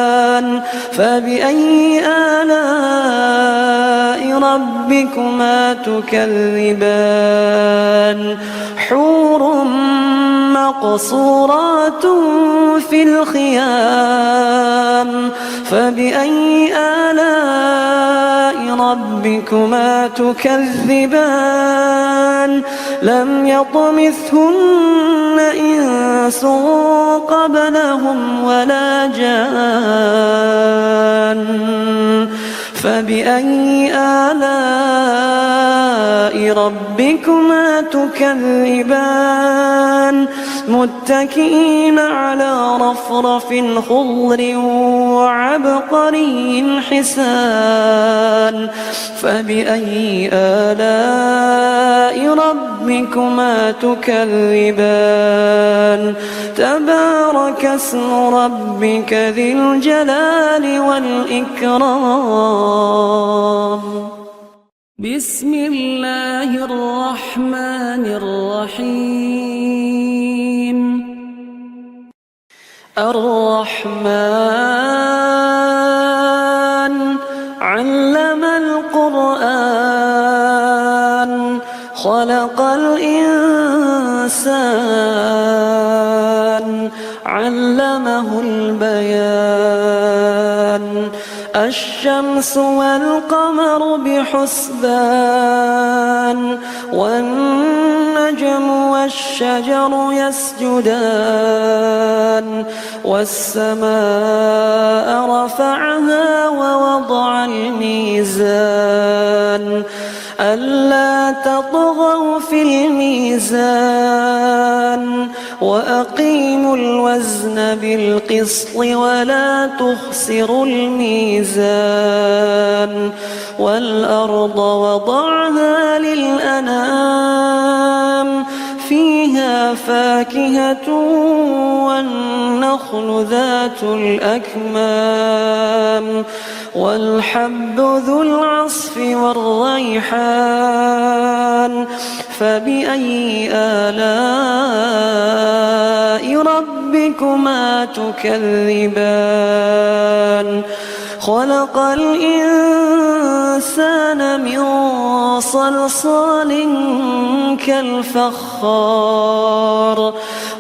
فبأي آلاء ربكما تكذبان حور مقصورات في الخيام فبأي آلاء ربكما تكذبان لم يطمثهن إنس قبلهم ولا جان فبأي آلاء ربكما تكذبان متكئين على رفرف خضر وعبقري حسان فبأي آلاء ربكما تكذبان تبارك اسم ربك ذي الجلال والإكرام بسم الله الرحمن الرحيم الرحمن علم القرآن خلق الإنسان علمه البيان الشمس والقمر بحسبان والنجم والشجر يسجدان والسماء رفعها ووضع الميزان ألا تطغوا في الميزان وأقيموا الوزن بالقسط ولا تخسروا الميزان والأرض وضعها للأنام فيها فاكهة والنخل ذات الأكمام والحب ذو العصف والريحان فبأي آلاء ربكما تكذبان خلق الإنسان من صلصال كالفخار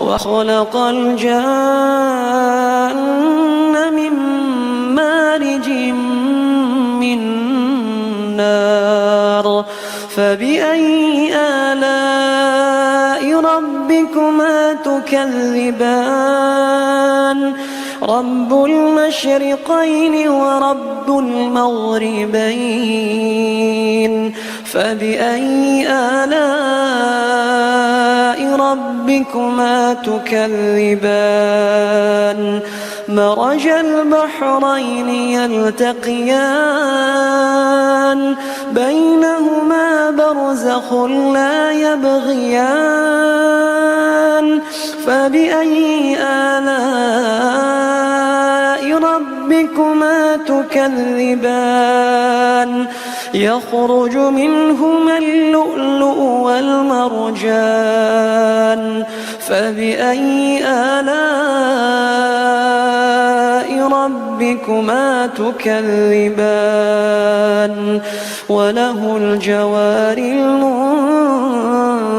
وخلق الجان من مارج من نار فبأي آلاء ربكما تكذبان رب المشرقين ورب المغربين فبأي آلاء ربكما تكذبان مرج البحرين يلتقيان بينهما برزخ لا يبغيان فبأي آلاء ربكما تكذبان يخرج منهما اللؤلؤ والمرجان فبأي آلاء ربكما تكذبان وله الجوار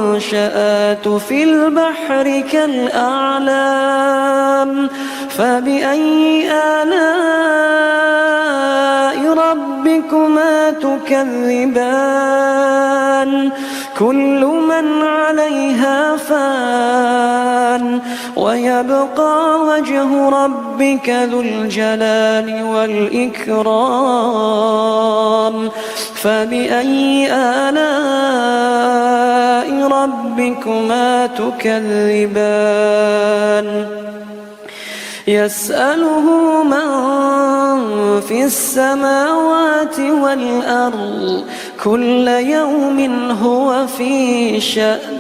المنشآت في البحر كالأعلام فبأي آلاء ربكما تكذبان كل من عليها فان ويبقى وجه ربك ذو الجلال والإكرام فبأي آلاء ربكما تكذبان يسأله من في السماوات والأرض كل يوم هو في شأن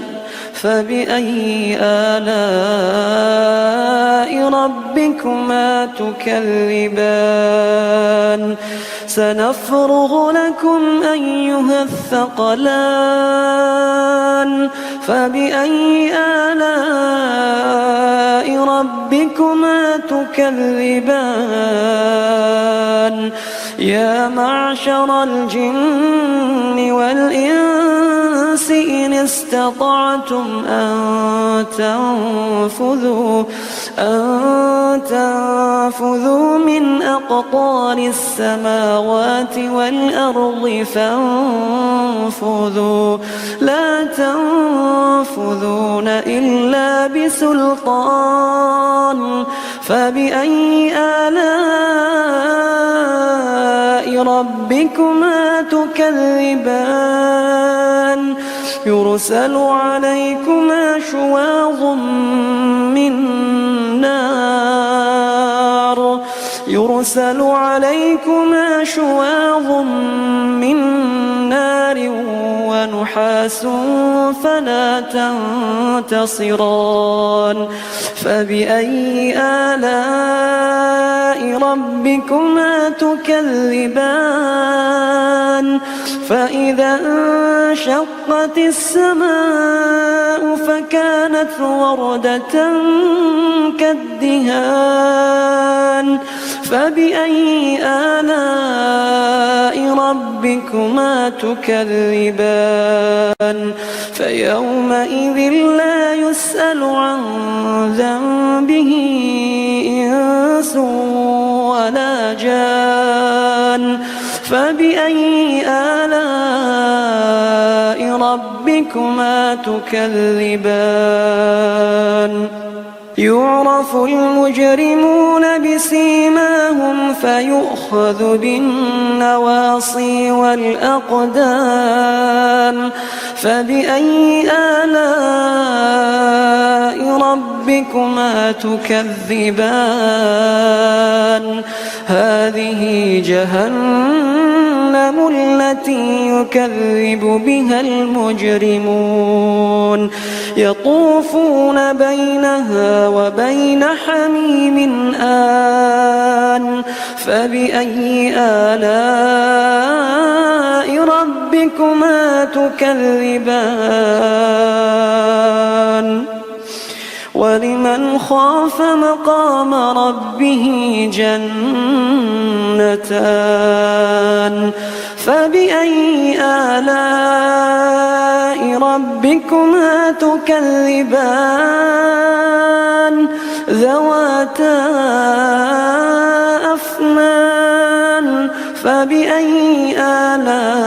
فبأي آلاء ربكما تكذبان سنفرغ لكم أيها الثقلان فبأي آلاء ربكما تكذبان يا معشر الجن والإنس إن استطعتم أن تنفذوا من أقطار السماوات والأرض فانفذوا لا تنفذون إلا بسلطان فبأي آلاء ربكما تكذبان يرسل عليكما شواظ من نار ونحاس فلا تنتصران فبأي آلاء ربكما تكذبان فإذا انشقت السماء فكانت وردة كالدهان فبأي آلاء ربكما تكذبان فيومئذ لا يسأل عن ذنبه إنس ولا جان فبأي آلاء ربكما تكذبان يعرف المجرمون بسيماهم فيؤخذ بالنواصي والأقدام فبأي آلاء ربكما تكذبان هذه جهنم التي يكذب بها المجرمون يطوفون بينها وبين حميم آن فبأي آلاء ربكما تكذبان ولمن خاف مقام ربه جنتان فبأي آلاء ربكما تكذبان ذواتا أفنان فبأي آلاء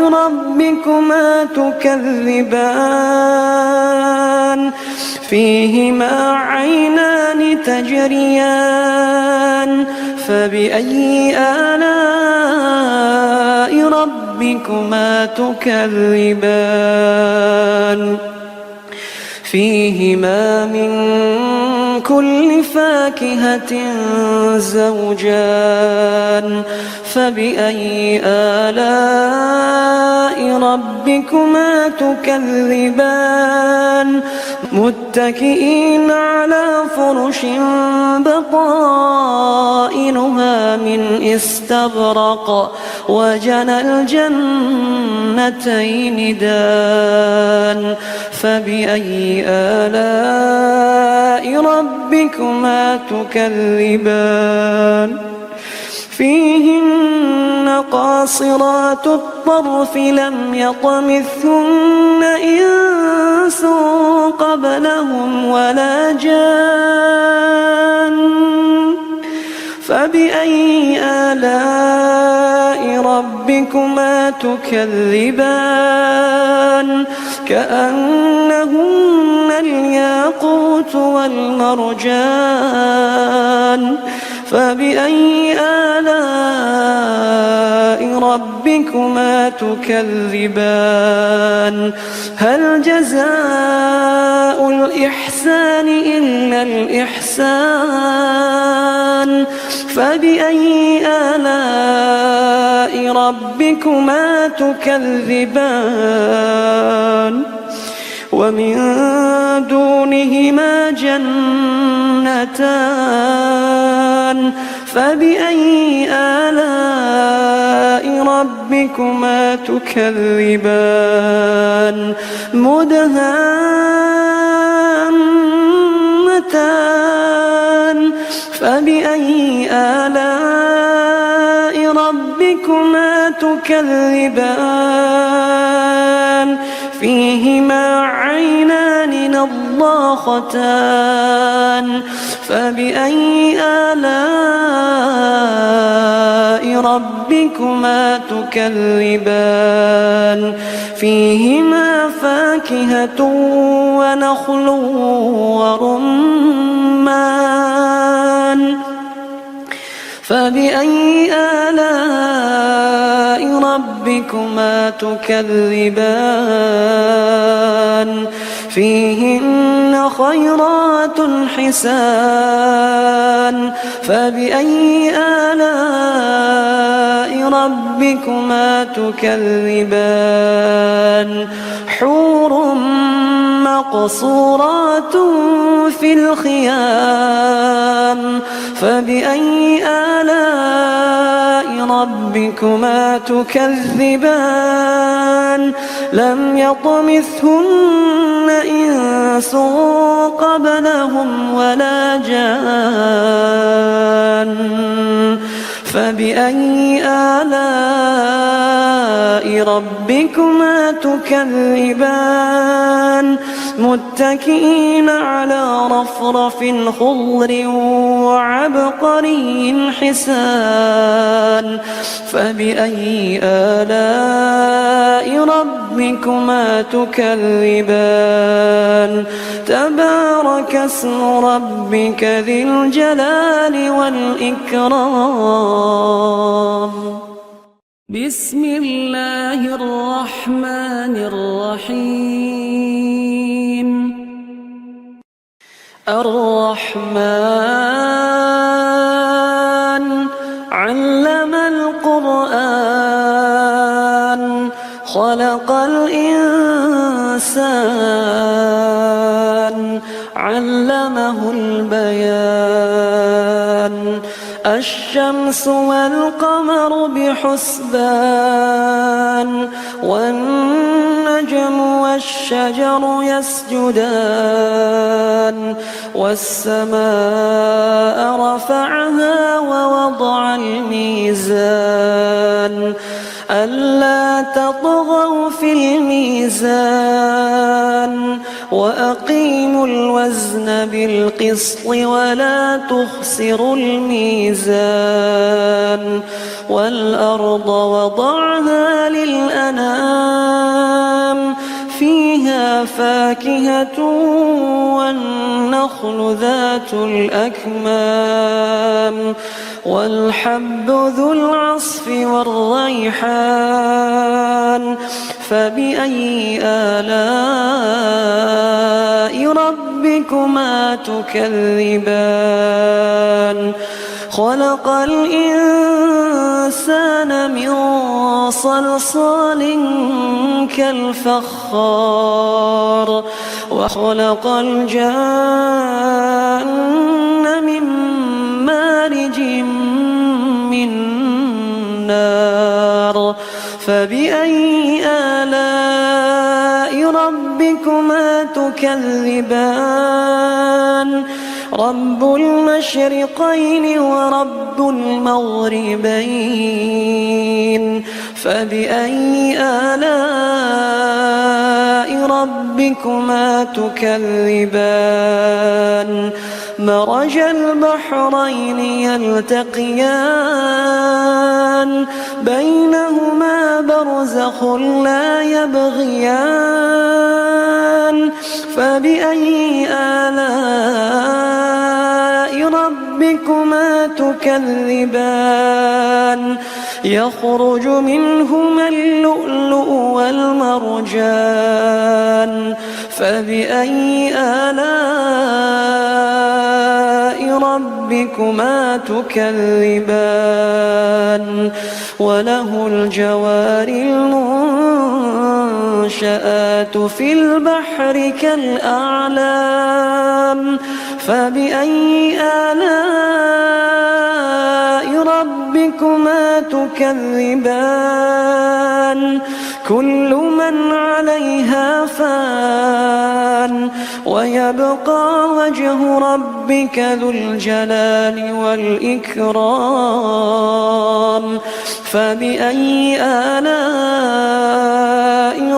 ربكما تكذبان فيهما عينان تجريان فبأي آلاء ربكما تكذبان فيهما من كل فاكهة زوجان فبأي آلاء ربكما تكذبان متكئين على فرش بطائنها من استبرق وجنى الجنتين دان فبأي آلاء ربكما تكذبان فيهن قاصرات الطرف لم يطمثهن إنس قبلهم ولا جان فبأي آلاء ربكما تكذبان كأنهن الياقوت والمرجان فبأي آلاء ربكما تكذبان هل جزاء الإحسان إلا الإحسان فبأي آلاء ربكما تكذبان ومن دونهما جنتان فبأي آلاء ربكما تكذبان مدهامتان فبأي آلاء ربكما تكذبان فيهما عينان نضاختان فبأي آلاء ربكما تكذبان فيهما فاكهة ونخل ورمان فبأي آلاء ربكما تكذبان فيهن خيرات حسان فبأي آلاء ربكما تكذبان حور مقصورات في الخيام فبأي آلاء ربكما تكذبان لم يطمثهن إنس قبلهم ولا جان فبأي آلاء ربكما تكذبان متكئين على رفرف خضر وعبقري حسان فبأي آلاء ربكما تكذبان تبارك اسم ربك ذي الجلال والإكرام بسم الله الرحمن الرحيم الرحمن علم القرآن خلق الإنسان علمه البيان الشمس والقمر بحسبان والنجم والشجر يسجدان والسماء رفعها ووضع الميزان ألا تطغوا في الميزان وأقيموا الوزن بالقسط ولا تخسروا الميزان والأرض وضعها للأنام فيها فاكهة والنخل ذات الأكمام والحب ذو العصف والريحان فبأي آلاء ربكما تكذبان خلق الإنسان من صلصال كالفخار وخلق الجان من مارج من نار فبأي آلاء ربكما تكذبان رب المشرقين ورب المغربين فبأي آلاء ربكما تكذبان مرج البحرين يلتقيان بينهما برزخ لا يبغيان فبأي آلاء ربكما تكذبان يخرج منهما اللؤلؤ والمرجان فبأي آلاء ربكما تكذبان وله الجوار المنشآت في البحر كالأعلام فبأي آلاء ربكما تكذبان كل من عليها فان ويبقى وجه ربك ذو الجلال والإكرام فبأي آلاء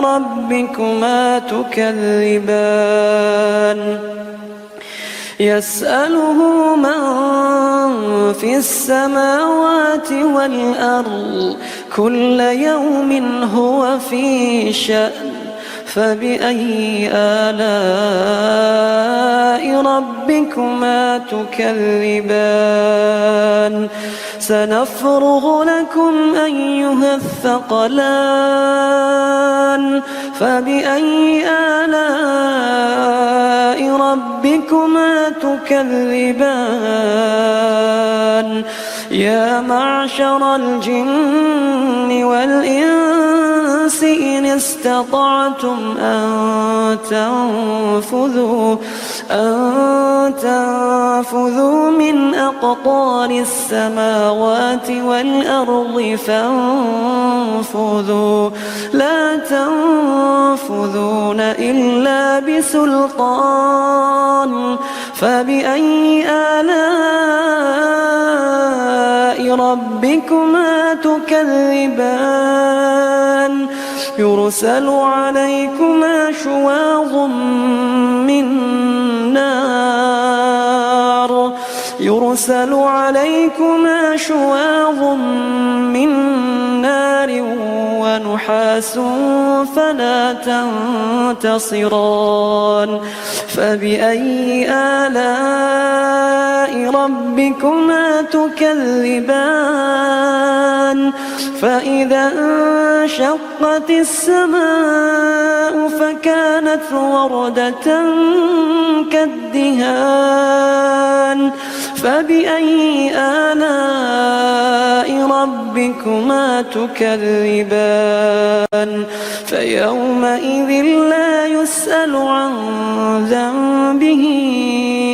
ربكما تكذبان يسأله من في السماوات والأرض كل يوم هو في شأن فبأي آلاء ربكما تكذبان سنفرغ لكم أيها الثقلان فبأي آلاء ربكما تكذبان يا معشر الجن والإنس إن استطعتم أن تنفذوا من أقطار السماوات والأرض فانفذوا لا تنفذون إلا بسلطان فبأي آلاء ربكما تكذبان يرسل عليكما شواظ من نار ونحاس فلا تنتصران فبأي آلاء ربكما تكذبان فإذا انشقت السماء فكانت وردة كالدهان فبأي آلاء ربكما تكذبان فيومئذ لا يسأل عن ذنبه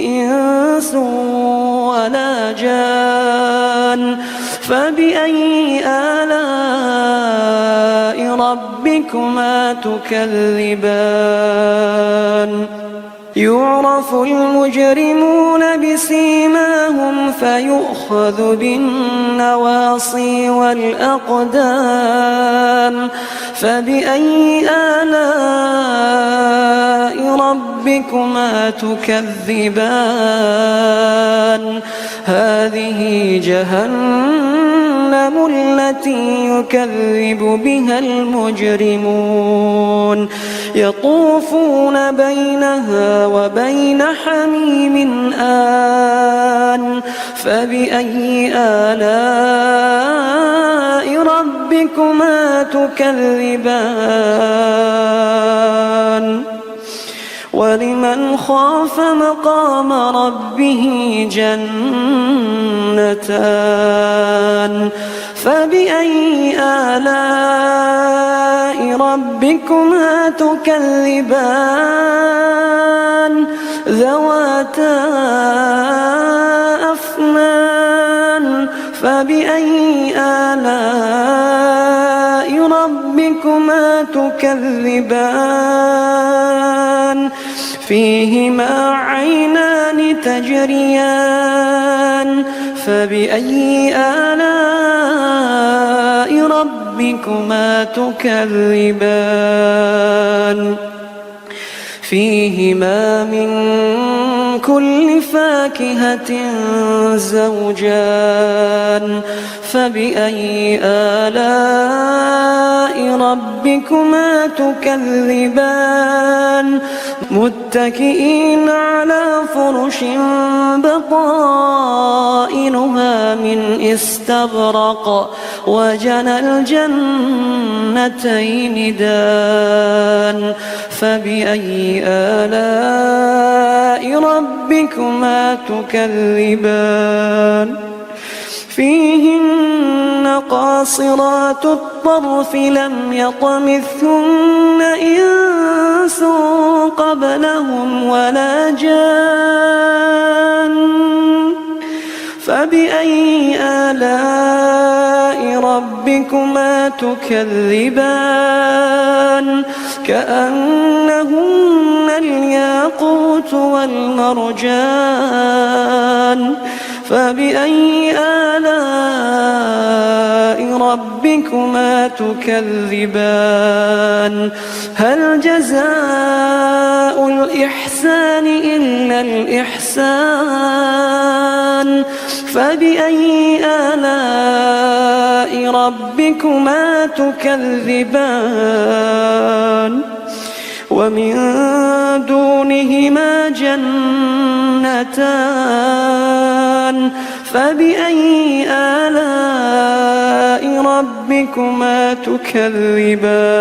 إنس ولا جان فبأي آلاء ربكما تكذبان يعرف المجرمون بسيماهم فيؤخذ بالنواصي والأقدام فبأي آلاء ربكما تكذبان هذه جهنم التي يكذب بها المجرمون يطوفون بينها وبين حميم آن فبأي آلاء ربكما تكذبان ولمن خاف مقام ربه جنتان فبأي آلاء ربكما تكذبان ذواتا أفنان فبأي آلاء ربكما تكذبان فيهما عينان تجريان فبأي آلاء ربكما تكذبان فيهما من كل فاكهة زوجان فبأي آلاء ربكما تكذبان متكئين على فرش بطائنها من استبرق وجنى الجنتين دان فبأي آلاء ربكما تكذبان فيهن قاصرات الطرف لم يطمثهن إنس قبلهم ولا جان فبأي آلاء ربكما تكذبان كأنهن الياقوت والمرجان فبأي آلاء ربكما تكذبان هل جزاء الإحسان إلا الإحسان فبأي آلاء ربكما تكذبان ومن دونهما جنتان فبأي آلاء ربكما تكذبان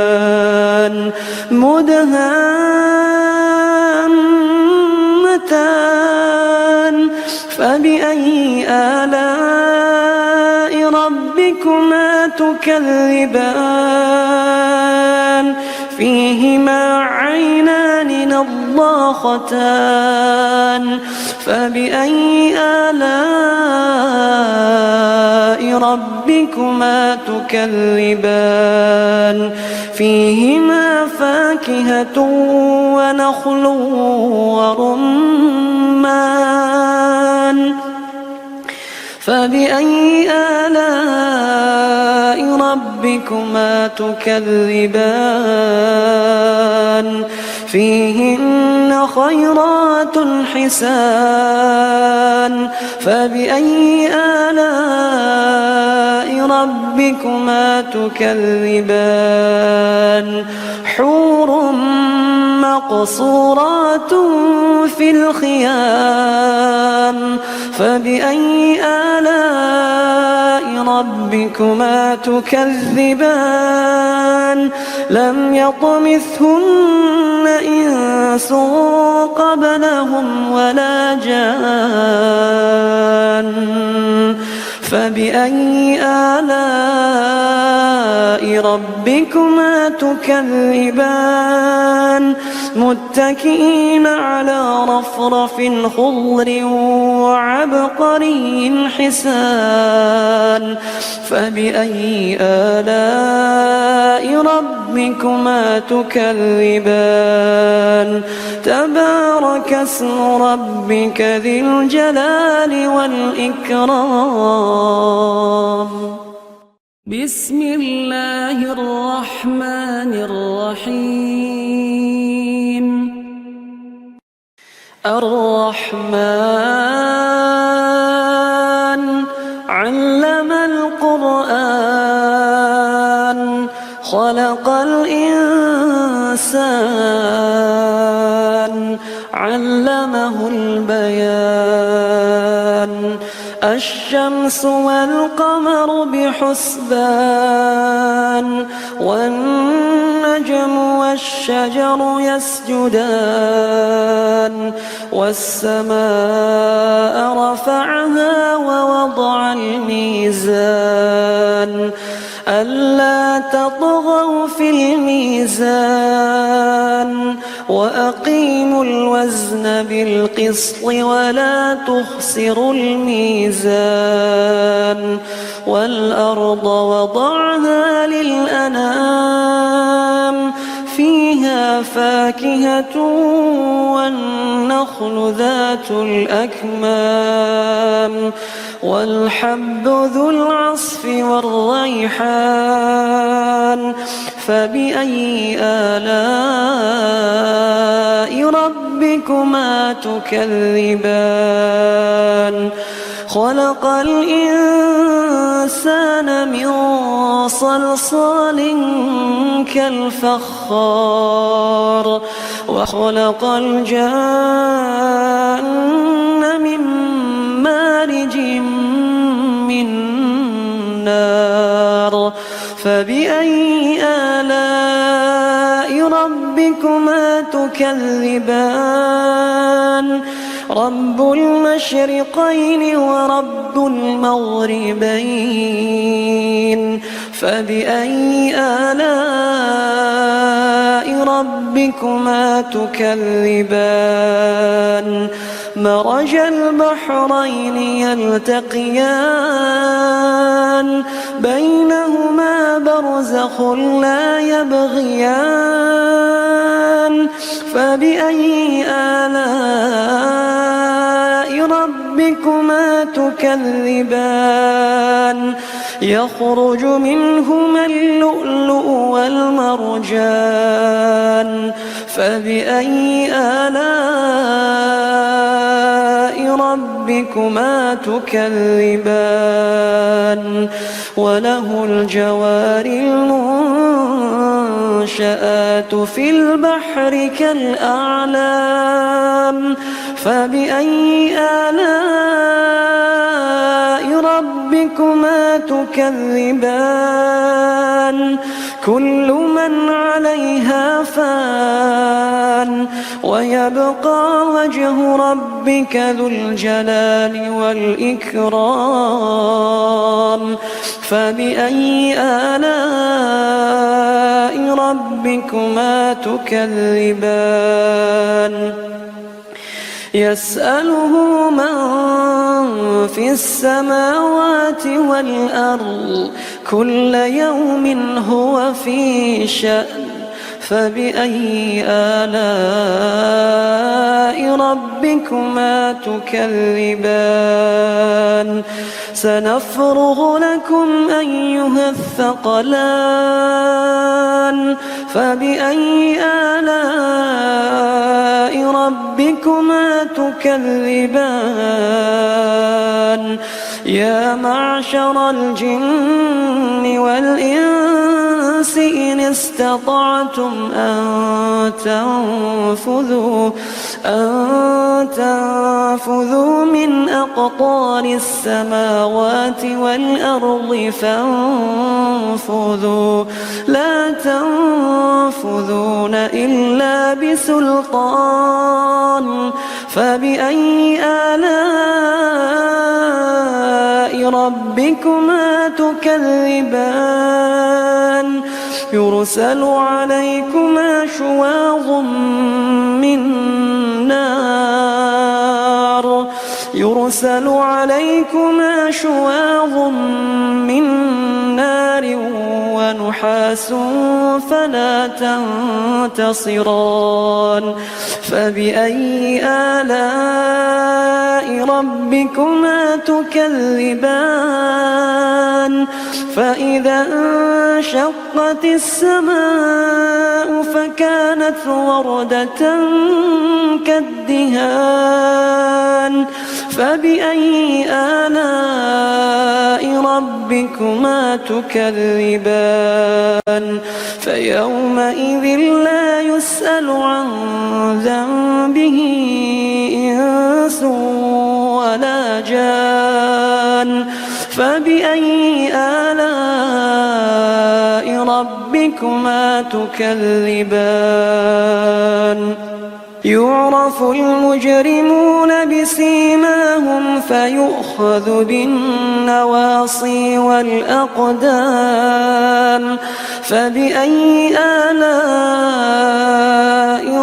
مدهامتان فبأي آلاء ربكما تكذبان فيهما عينان نضاختان فبأي آلاء ربكما تكذبان فيهما فاكهة ونخل ورمان فبأي آلاء ربكما تكذبان فيهن خيرات حسان فبأي آلاء ربكما تكذبان حور مقصورات في الخيام فبأي آلاء ربكما تكذبان لم يطمثهن إنس قبلهم ولا جان فبأي آلاء ربكما تكذبان متكئين على رفرف خضر وعبقري حسان فبأي آلاء ربكما تكذبان تبارك اسم ربك ذي الجلال والإكرام بسم الله الرحمن الرحيم الرحمن علم القرآن خلق الإنسان علمه البيان الشمس والقمر بحسبان والنجم والشجر يسجدان والسماء رفعها ووضع الميزان ألا تطغوا في الميزان وأقيموا الوزن بالقسط ولا تخسروا الميزان والأرض وضعها للأنام فيها فاكهة فاكهة والنخل ذات الأكمام والحب ذو العصف والريحان فبأي آلاء ربكما تكذبان خلق الإنسان من صلصال كالفخار وخلق الجان من مارج من نار فبأي آلاء ربكما تكذبان رب المشرقين ورب المغربين فبأي آلاء ربكما تكذبان مرج البحرين يلتقيان بينهما برزخ لا يبغيان فبأي آلاء ربكما تكذبان يخرج منهما اللؤلؤ والمرجان فبأي آلاء ربكما تكذبان وله الجوار المنشآت في البحر كالأعلام فبأي آلاء ربكما تكذبان كل من عليها فان ويبقى وجه ربك ذو الجلال والإكرام فبأي آلاء ربكما تكذبان يسأله من في السماوات والأرض كل يوم هو في شأن فبأي آلاء ربكما تكذبان سنفرغ لكم أيها الثقلان فبأي آلاء ربكما تكذبان يا معشر الجن والإنس إن استطعتم أن تنفذوا من أقطار السماوات والأرض فانفذوا لا تنفذون إلا بسلطان فبأي آلاء ربكما تكذبان يرسل عليكما شواظ من نار ونحاس فلا تنتصران فبأي آلاء ربكما تكذبان فإذا انشقت السماء فكانت وردة كالدهان فبأي آلاء ربكما تكذبان فيومئذ لا يسأل عن ذنبه إنس ولا جان فبأي آلاء ربكما تكذبان يعرف المجرمون بسيماهم فيؤخذ بالنواصي والأقدام فبأي آلاء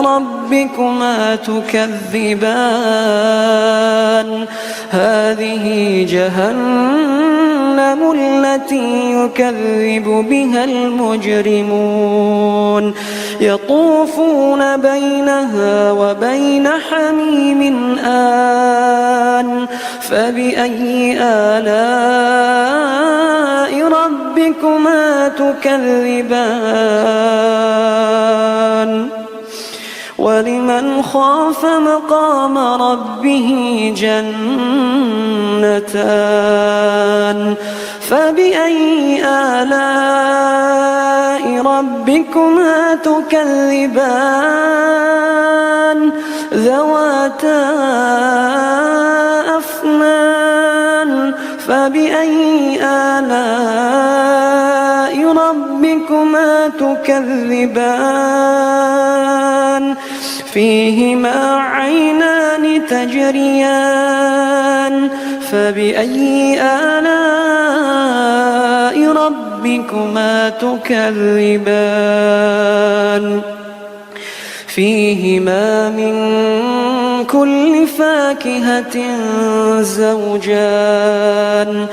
ربكما تكذبان هذه جهنم جهنم التي يكذب بها المجرمون يطوفون بينها وبين حميم آن فبأي آلاء ربكما تكذبان ولمن خاف مقام ربه جنتان فبأي آلاء ربكما تكذبان ذواتا أفنان فبأي آلاء ربكما تكذبان فيهما عينان تجريان فبأي آلاء ربكما تكذبان فيهما من كل فاكهة زوجان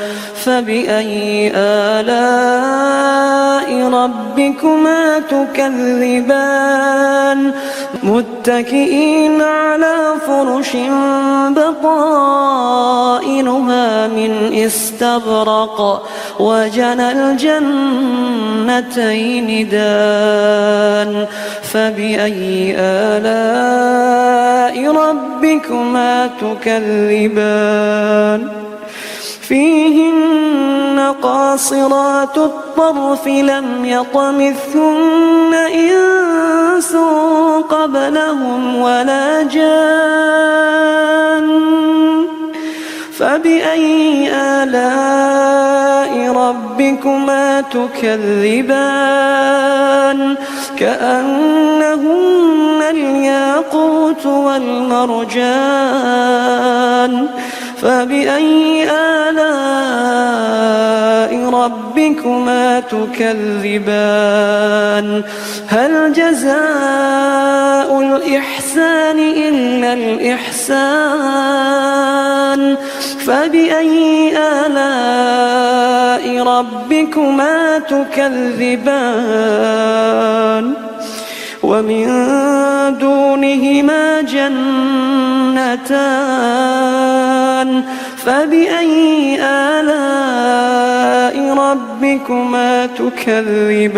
فبأي آلاء ربكما تكذبان متكئين على فرش بطائنها من استبرق وجنى الجنتين دان فبأي آلاء ربكما تكذبان فيهن قاصرات الطرف لم يطمثهن إنس قبلهم ولا جان فبأي آلاء ربكما تكذبان كأنهن الياقوت والمرجان فبأي آلاء ربكما تكذبان هل جزاء الإحسان إلا الإحسان فبأي آلاء ربكما تكذبان ومن دونهما جنتان فبأي آلاء ربكما تكذبان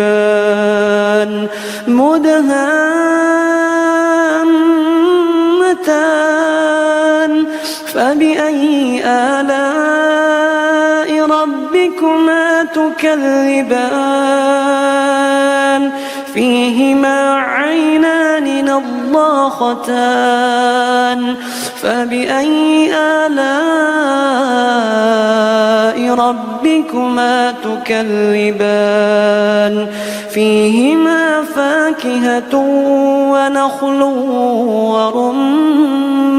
مدهامتان فبأي آلاء ربكما تكذبان فيهما عينان نضاختان فبأي آلاء ربكما تكذبان فيهما فاكهة ونخل ورمان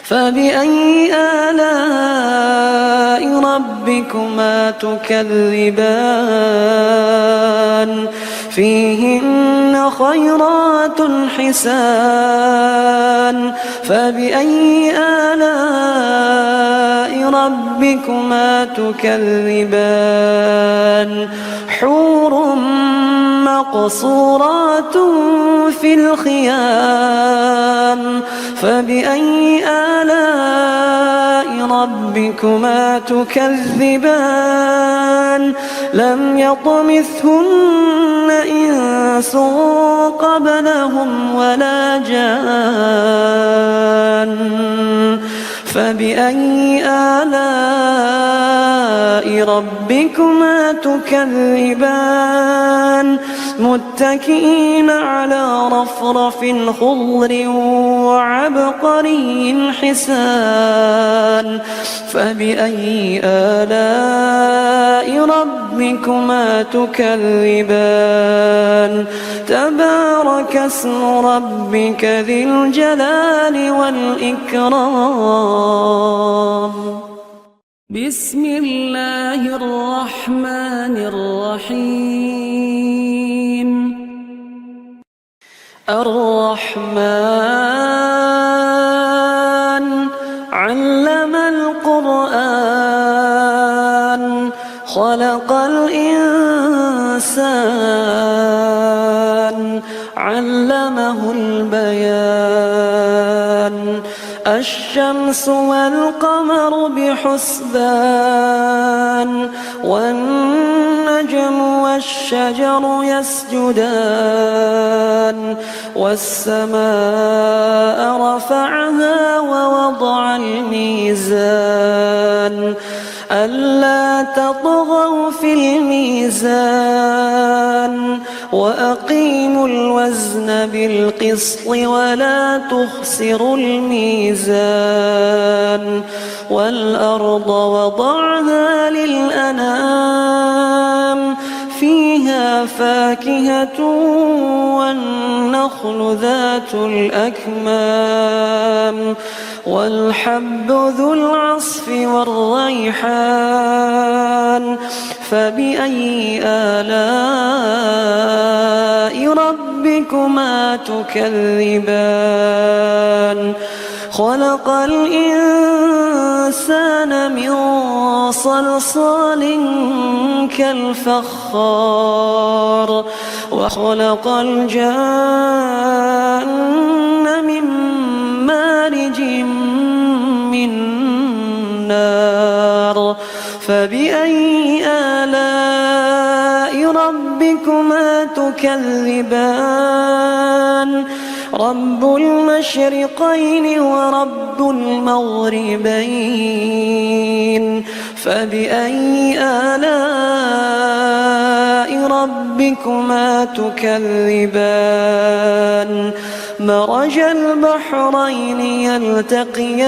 فبأي آلاء ربكما تكذبان فيهن خيرات حسان فبأي آلاء ربكما تكذبان حور مقصورات في الخيام فبأي آلاء ربكما تكذبان لم يطمثهن إنس قبلهم ولا جان فبأي آلاء ربكما تكذبان متكئين على رفرف خضر وعبقري حسان فبأي آلاء ربكما تكذبان تبارك اسم ربك ذي الجلال والإكرام بسم الله الرحمن الرحيم الرحمن علم القرآن خلق الإنسان علمه البيان الشمس والقمر بحسبان والنجم والشجر يسجدان والسماء رفعها ووضع الميزان ألا تطغوا في الميزان وأقيموا الوزن بالقسط ولا تخسروا الميزان والأرض وضعها للأنام فيها فاكهة والنخل ذات الأكمام والحب ذو العصف والريحان فبأي آلاء ربكما تكذبان خلق الإنسان من صلصال كالفخار وخلق الجان من مارج من نار فبأي آلاء ربكما تكذبان رب المشرقين ورب المغربين فبأي آلاء ربكما تكذبان مرج البحرين يلتقيان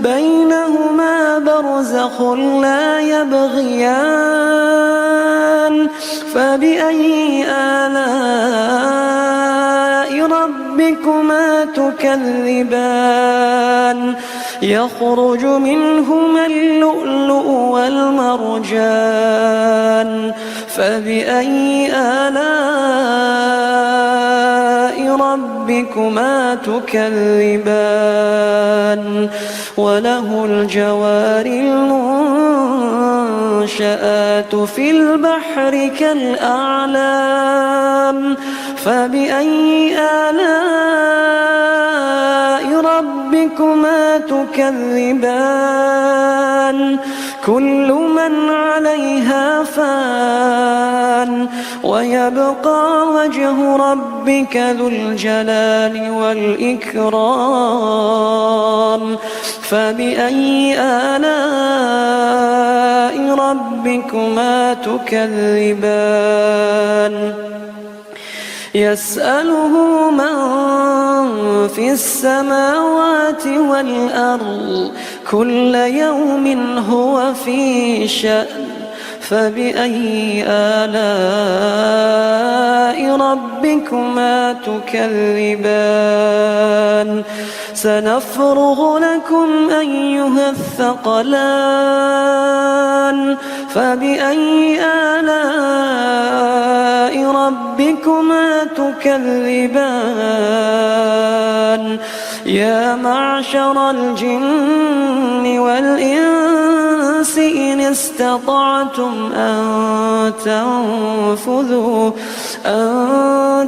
بينهما برزخ لا يبغيان فبأي آلاء ربكما تكذبان يخرج منهما اللؤلؤ والمرجان فبأي آلاء ربكما تكذبان وله الجوار المنشآت في البحر كالأعلام فبأي آلاء ربكما تكذبان كل من عليها فان ويبقى وجه ربك ذو الجلال والإكرام فبأي آلاء ربكما تكذبان يسأله من في السماوات والأرض كل يوم هو في شأن فبأي آلاء ربكما تكذبان سنفرغ لكم أيها الثقلان فبأي آلاء ربكما تكذبان يا معشر الجن والإنس إن استطعتم أن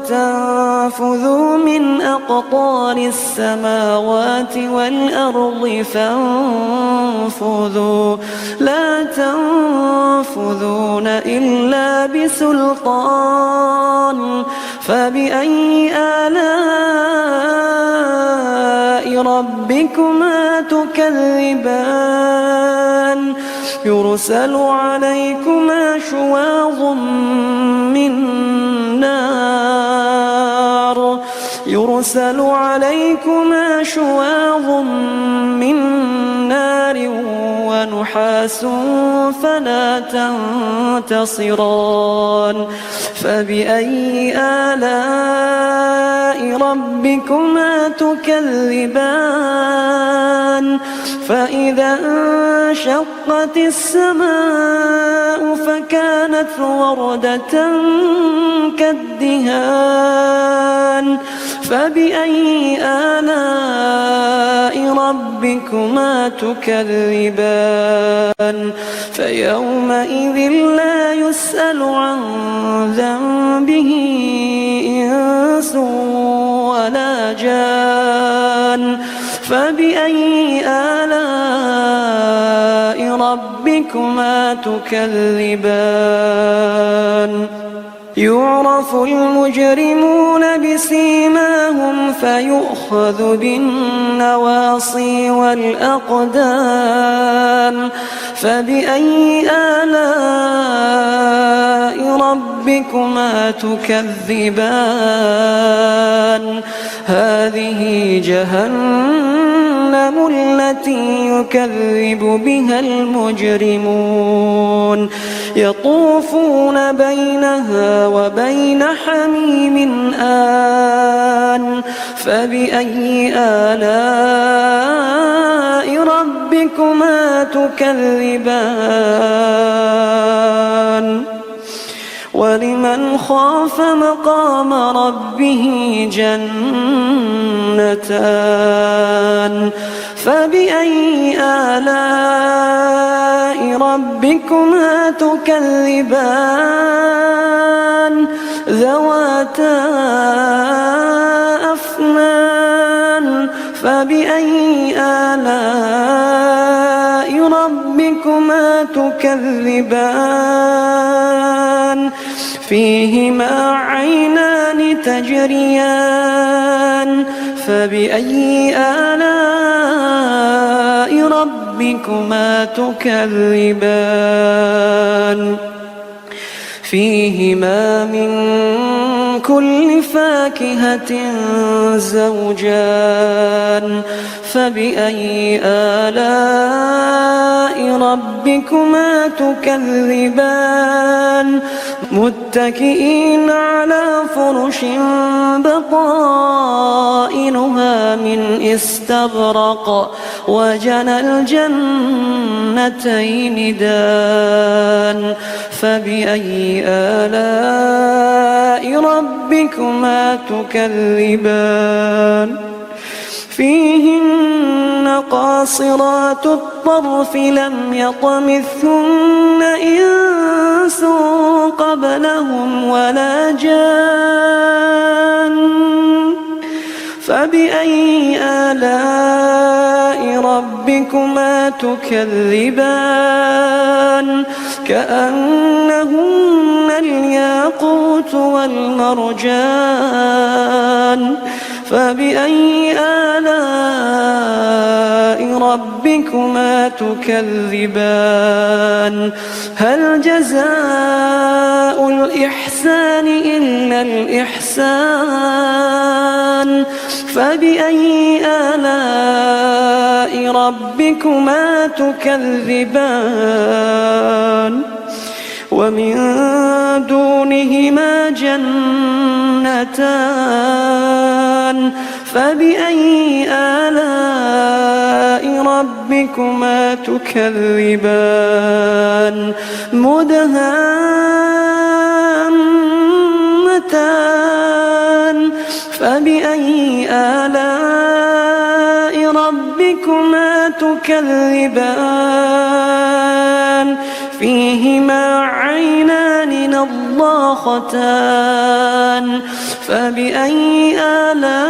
تنفذوا من أقطار السماوات والأرض فانفذوا لا تنفذون إلا بسلطان فبأي آلاء ربكما تكذبان يرسل عليكما شواظ من نار ونحاس فلا تنتصران فبأي آلاء ربكما تكذبان فإذا انشقت السماء فكانت وردة كالدهان فبأي آلاء ربكما تكذبان فيومئذ لا يسأل عن ذنبه إنس ولا جان فبأي آلاء ربكما تكذبان يعرف المجرمون بسيماهم فيؤخذ بالنواصي والأقدام فبأي آلاء ربكما تكذبان هذه جهنم التي يكذب بها المجرمون يطوفون بينها وبين حميم آن فبأي آلاء ربكما تكذبان ولمن خاف مقام ربه جنتان فبأي آلاء ربكما تكذبان ذواتا أفنان فبأي آلاء ربكما تكذبان فيهما عينان تجريان فبأي آلاء ربكما تكذبان فيهما من كل فاكهة زوجان فبأي آلاء ربكما تكذبان متكئين على فرش بطائنها من استبرق وجنى الجنتين دان فبأي آلاء ربكما تكذبان فيهن قاصرات الطرف لم يطمثهن إنس قبلهم ولا جان فبأي آلاء ربكما تكذبان كأنهن الياقوت والمرجان فبأي آلاء ربكما تكذبان هل جزاء الإحسان إلا الإحسان فبأي آلاء ربكما تكذبان ومن دونهما جنتان فبأي آلاء ربكما تكذبان مدهامتان فبأي آلاء ربكما تكذبان فيهما عينان نضاختان فبأي آلاء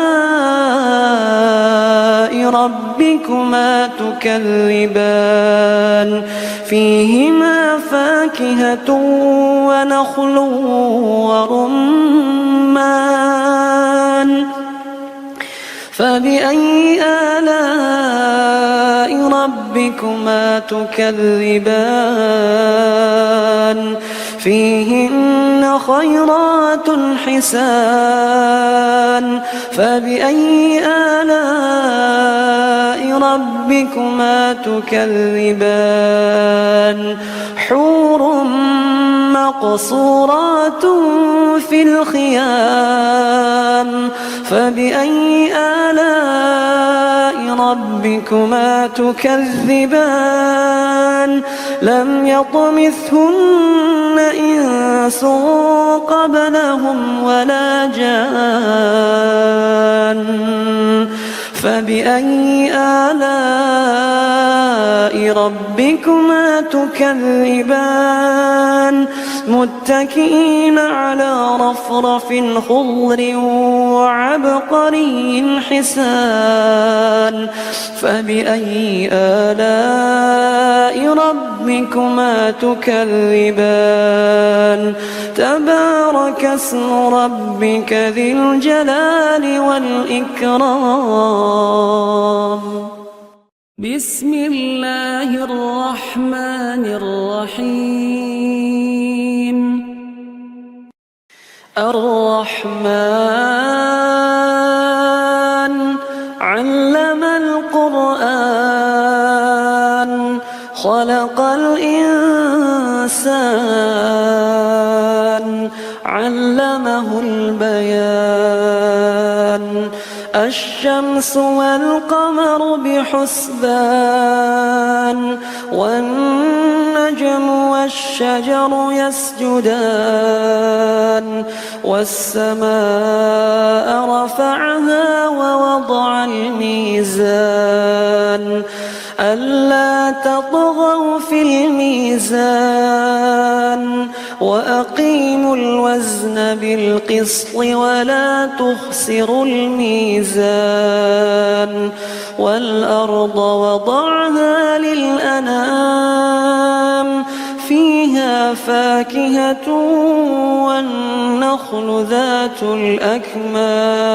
ربكما تكذبان فيهما فاكهة ونخل ورمان فبأي آلاء ربكما تكذبان فيهن خيرات حسان فبأي آلاء ربكما تكذبان حور مقصورات في الخيام فبأي آلاء ربكما تكذبان لم يطمثهن إنس قبلهم ولا جان فبأي آلاء ربكما تكذبان متكئين على رفرف خضر وعبقري حسان فبأي آلاء ربكما تكذبان تبارك اسم ربك ذي الجلال والإكرام بسم الله الرحمن الرحيم الرحمن علم القرآن خلق الإنسان علمه البيان الشمس والقمر بحسبان والنجم والشجر يسجدان والسماء رفعها ووضع الميزان ألا تطغوا في الميزان وأقيموا الوزن بالقسط ولا تخسروا الميزان والأرض وضعها للأنام فيها فاكهة والنخل ذات الأكمام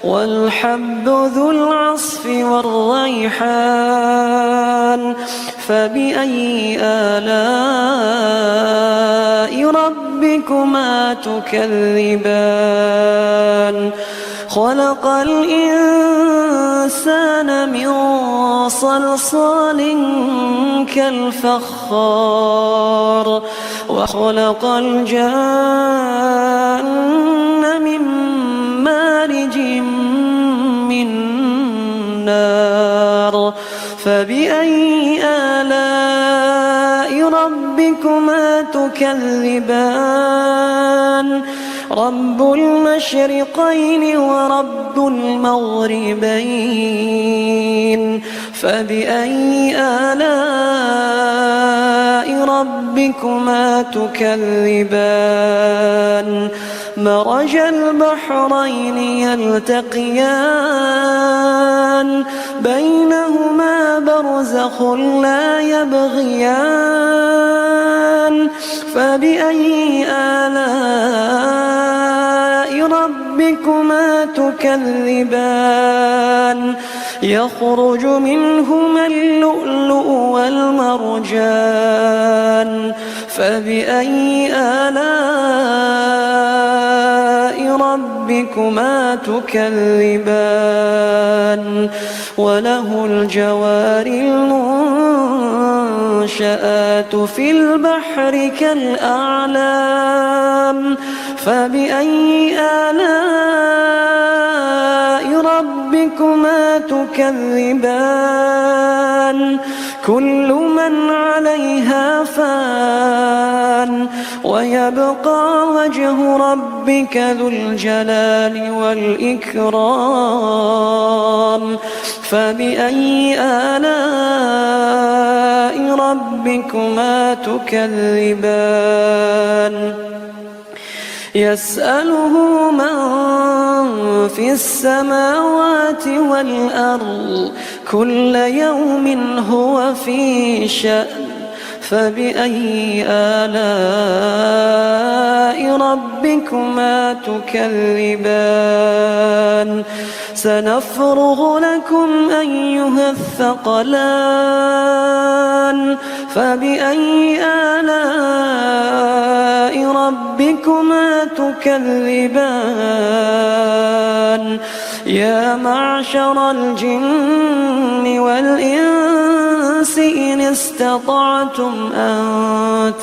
والحب ذو العصف والريحان فبأي آلاء ربكما تكذبان خلق الإنسان من صلصال كالفخار وخلق الجان من مارج من نار فبأي آلاء ربكما تكذبان رب المشرقين ورب المغربين فبأي آلاء ربكما تكذبان مرج البحرين يلتقيان بينهما برزخ لا يبغيان فبأي آلاء ربكما تكذبان يخرج منهما اللؤلؤ والمرجان فبأي آلاء ربكما تكذبان وله الجوار المنشآت في البحر كالأعلام فبأي آلاء ربكما تكذبان كل من عليها فان ويبقى وجه ربك ذو الجلال والإكرام فبأي آلاء ربكما تكذبان يسأله من في السماوات والأرض كل يوم هو في شأن فبأي آلاء ربكما تكذبان سنفرغ لكم أيها الثقلان فبأي آلاء ربكما تكذبان يا معشر الجن والإنس الإنس إن استطعتم أن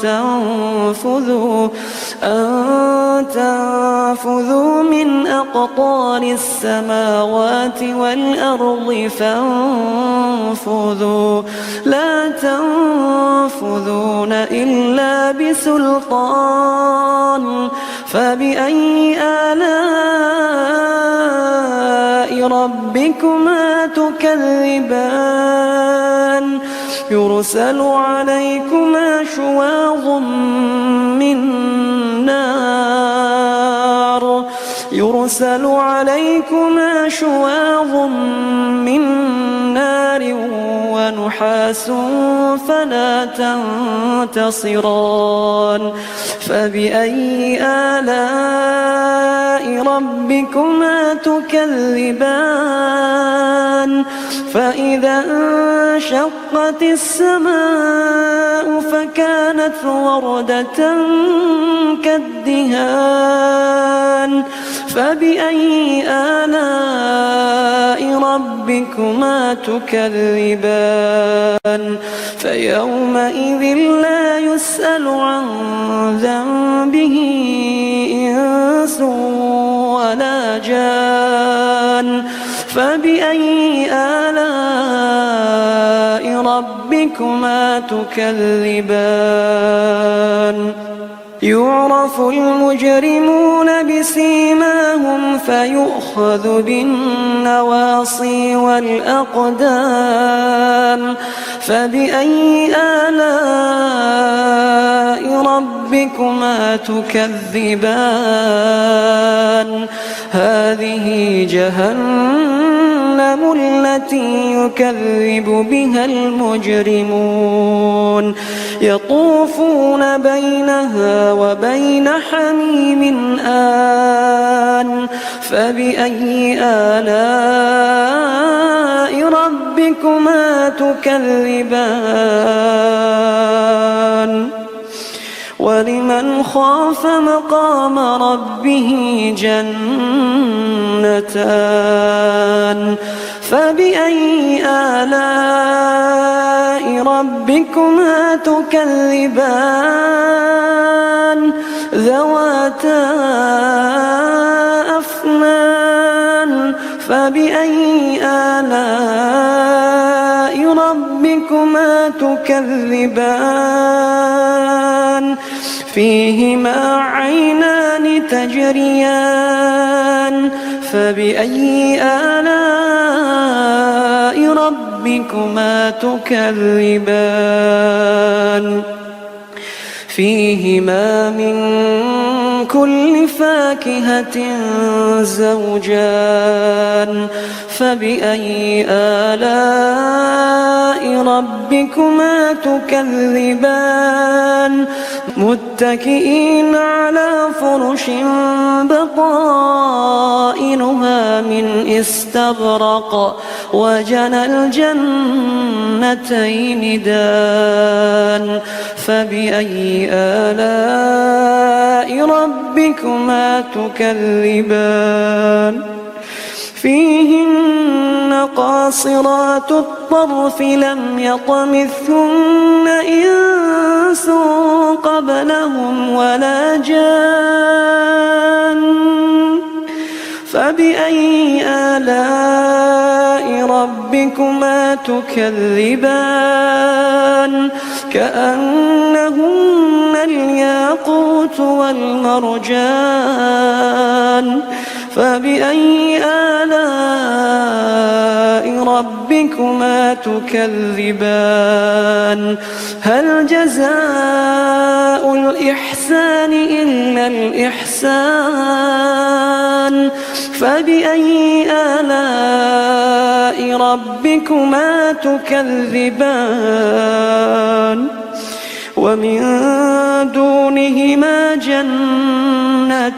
تنفذوا من أقطار السماوات والأرض فانفذوا لا تنفذون إلا بسلطان فبأي آلاء ربكما تكذبان يرسل عليكما شواظ من نار ونحاس فلا تنتصران فبأي آلاء ربكما تكذبان فإذا انشقت السماء فكانت وردة كالدهان فبأي آلاء ربكما تكذبان فيومئذ لا يسأل عن ذنبه إنس ولا جان فبأي آلاء ربكما تكذبان يعرف المجرمون بسيماهم فيؤخذ بالنواصي والأقدام فبأي آلاء ربكما تكذبان هذه جهنم التي يكذب بها المجرمون يطوفون بينها وبين حميم آن فبأي آلاء ربكما تكذبان ولمن خاف مقام ربه جنتان فبأي آلاء ربكما تكذبان ذواتا أفنان فبأي آلاء ربكما تكذبان فيهما عينان تجريان فبأي آلاء ربكما تكذبان فيهما من كل فاكهة زوجان فبأي آلاء ربكما تكذبان متكئين على فرش بطائنها من استبرق وجنى الجنتين دان فبأي آلاء ربكما تكذبان فيهن قاصرات الطرف لم يطمثهن إنس قبلهم ولا جان فبأي آلاء ربكما تكذبان كأنهن الياقوت والمرجان فبأي آلاء ربكما تكذبان هل جزاء الإحسان إلا الإحسان فبأي آلاء ربكما تكذبان ومن دونهما جنتان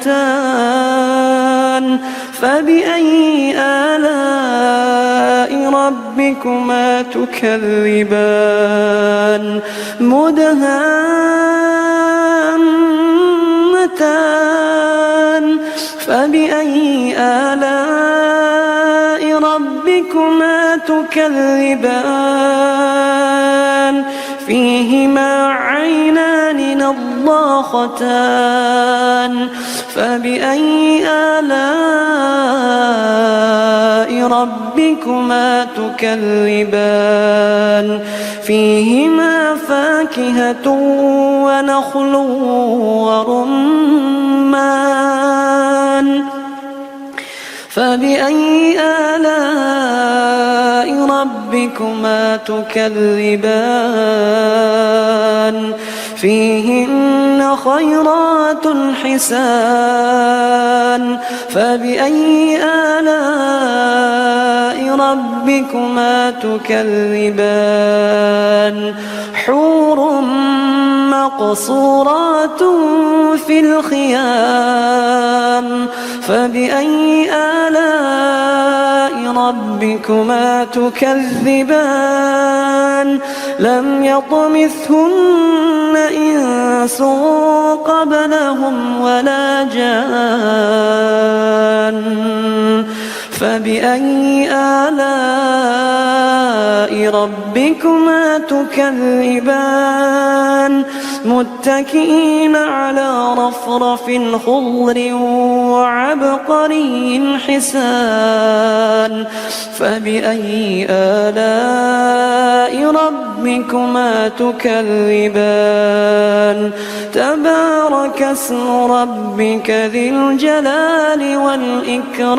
فبأي آلاء ربكما تكذبان مدهامتان فبأي آلاء ربكما تكذبان فيهما عينان نضاختان فبأي آلاء ربكما تكذبان فيهما فاكهة ونخل ورمان فبأي آلاء ربكما تكذبان فيهن خيرات حسان فبأي آلاء ربكما تكذبان حور مقصورات في الخيام فبأي آلاء ربكما تكذبان لم يطمثهن إنس قبلهم ولا جان فبأي آلاء ربكما تكذبان متكئين على رفرف خضر وعبقري حسان فبأي آلاء ربكما تكذبان تبارك اسم ربك ذي الجلال والإكرام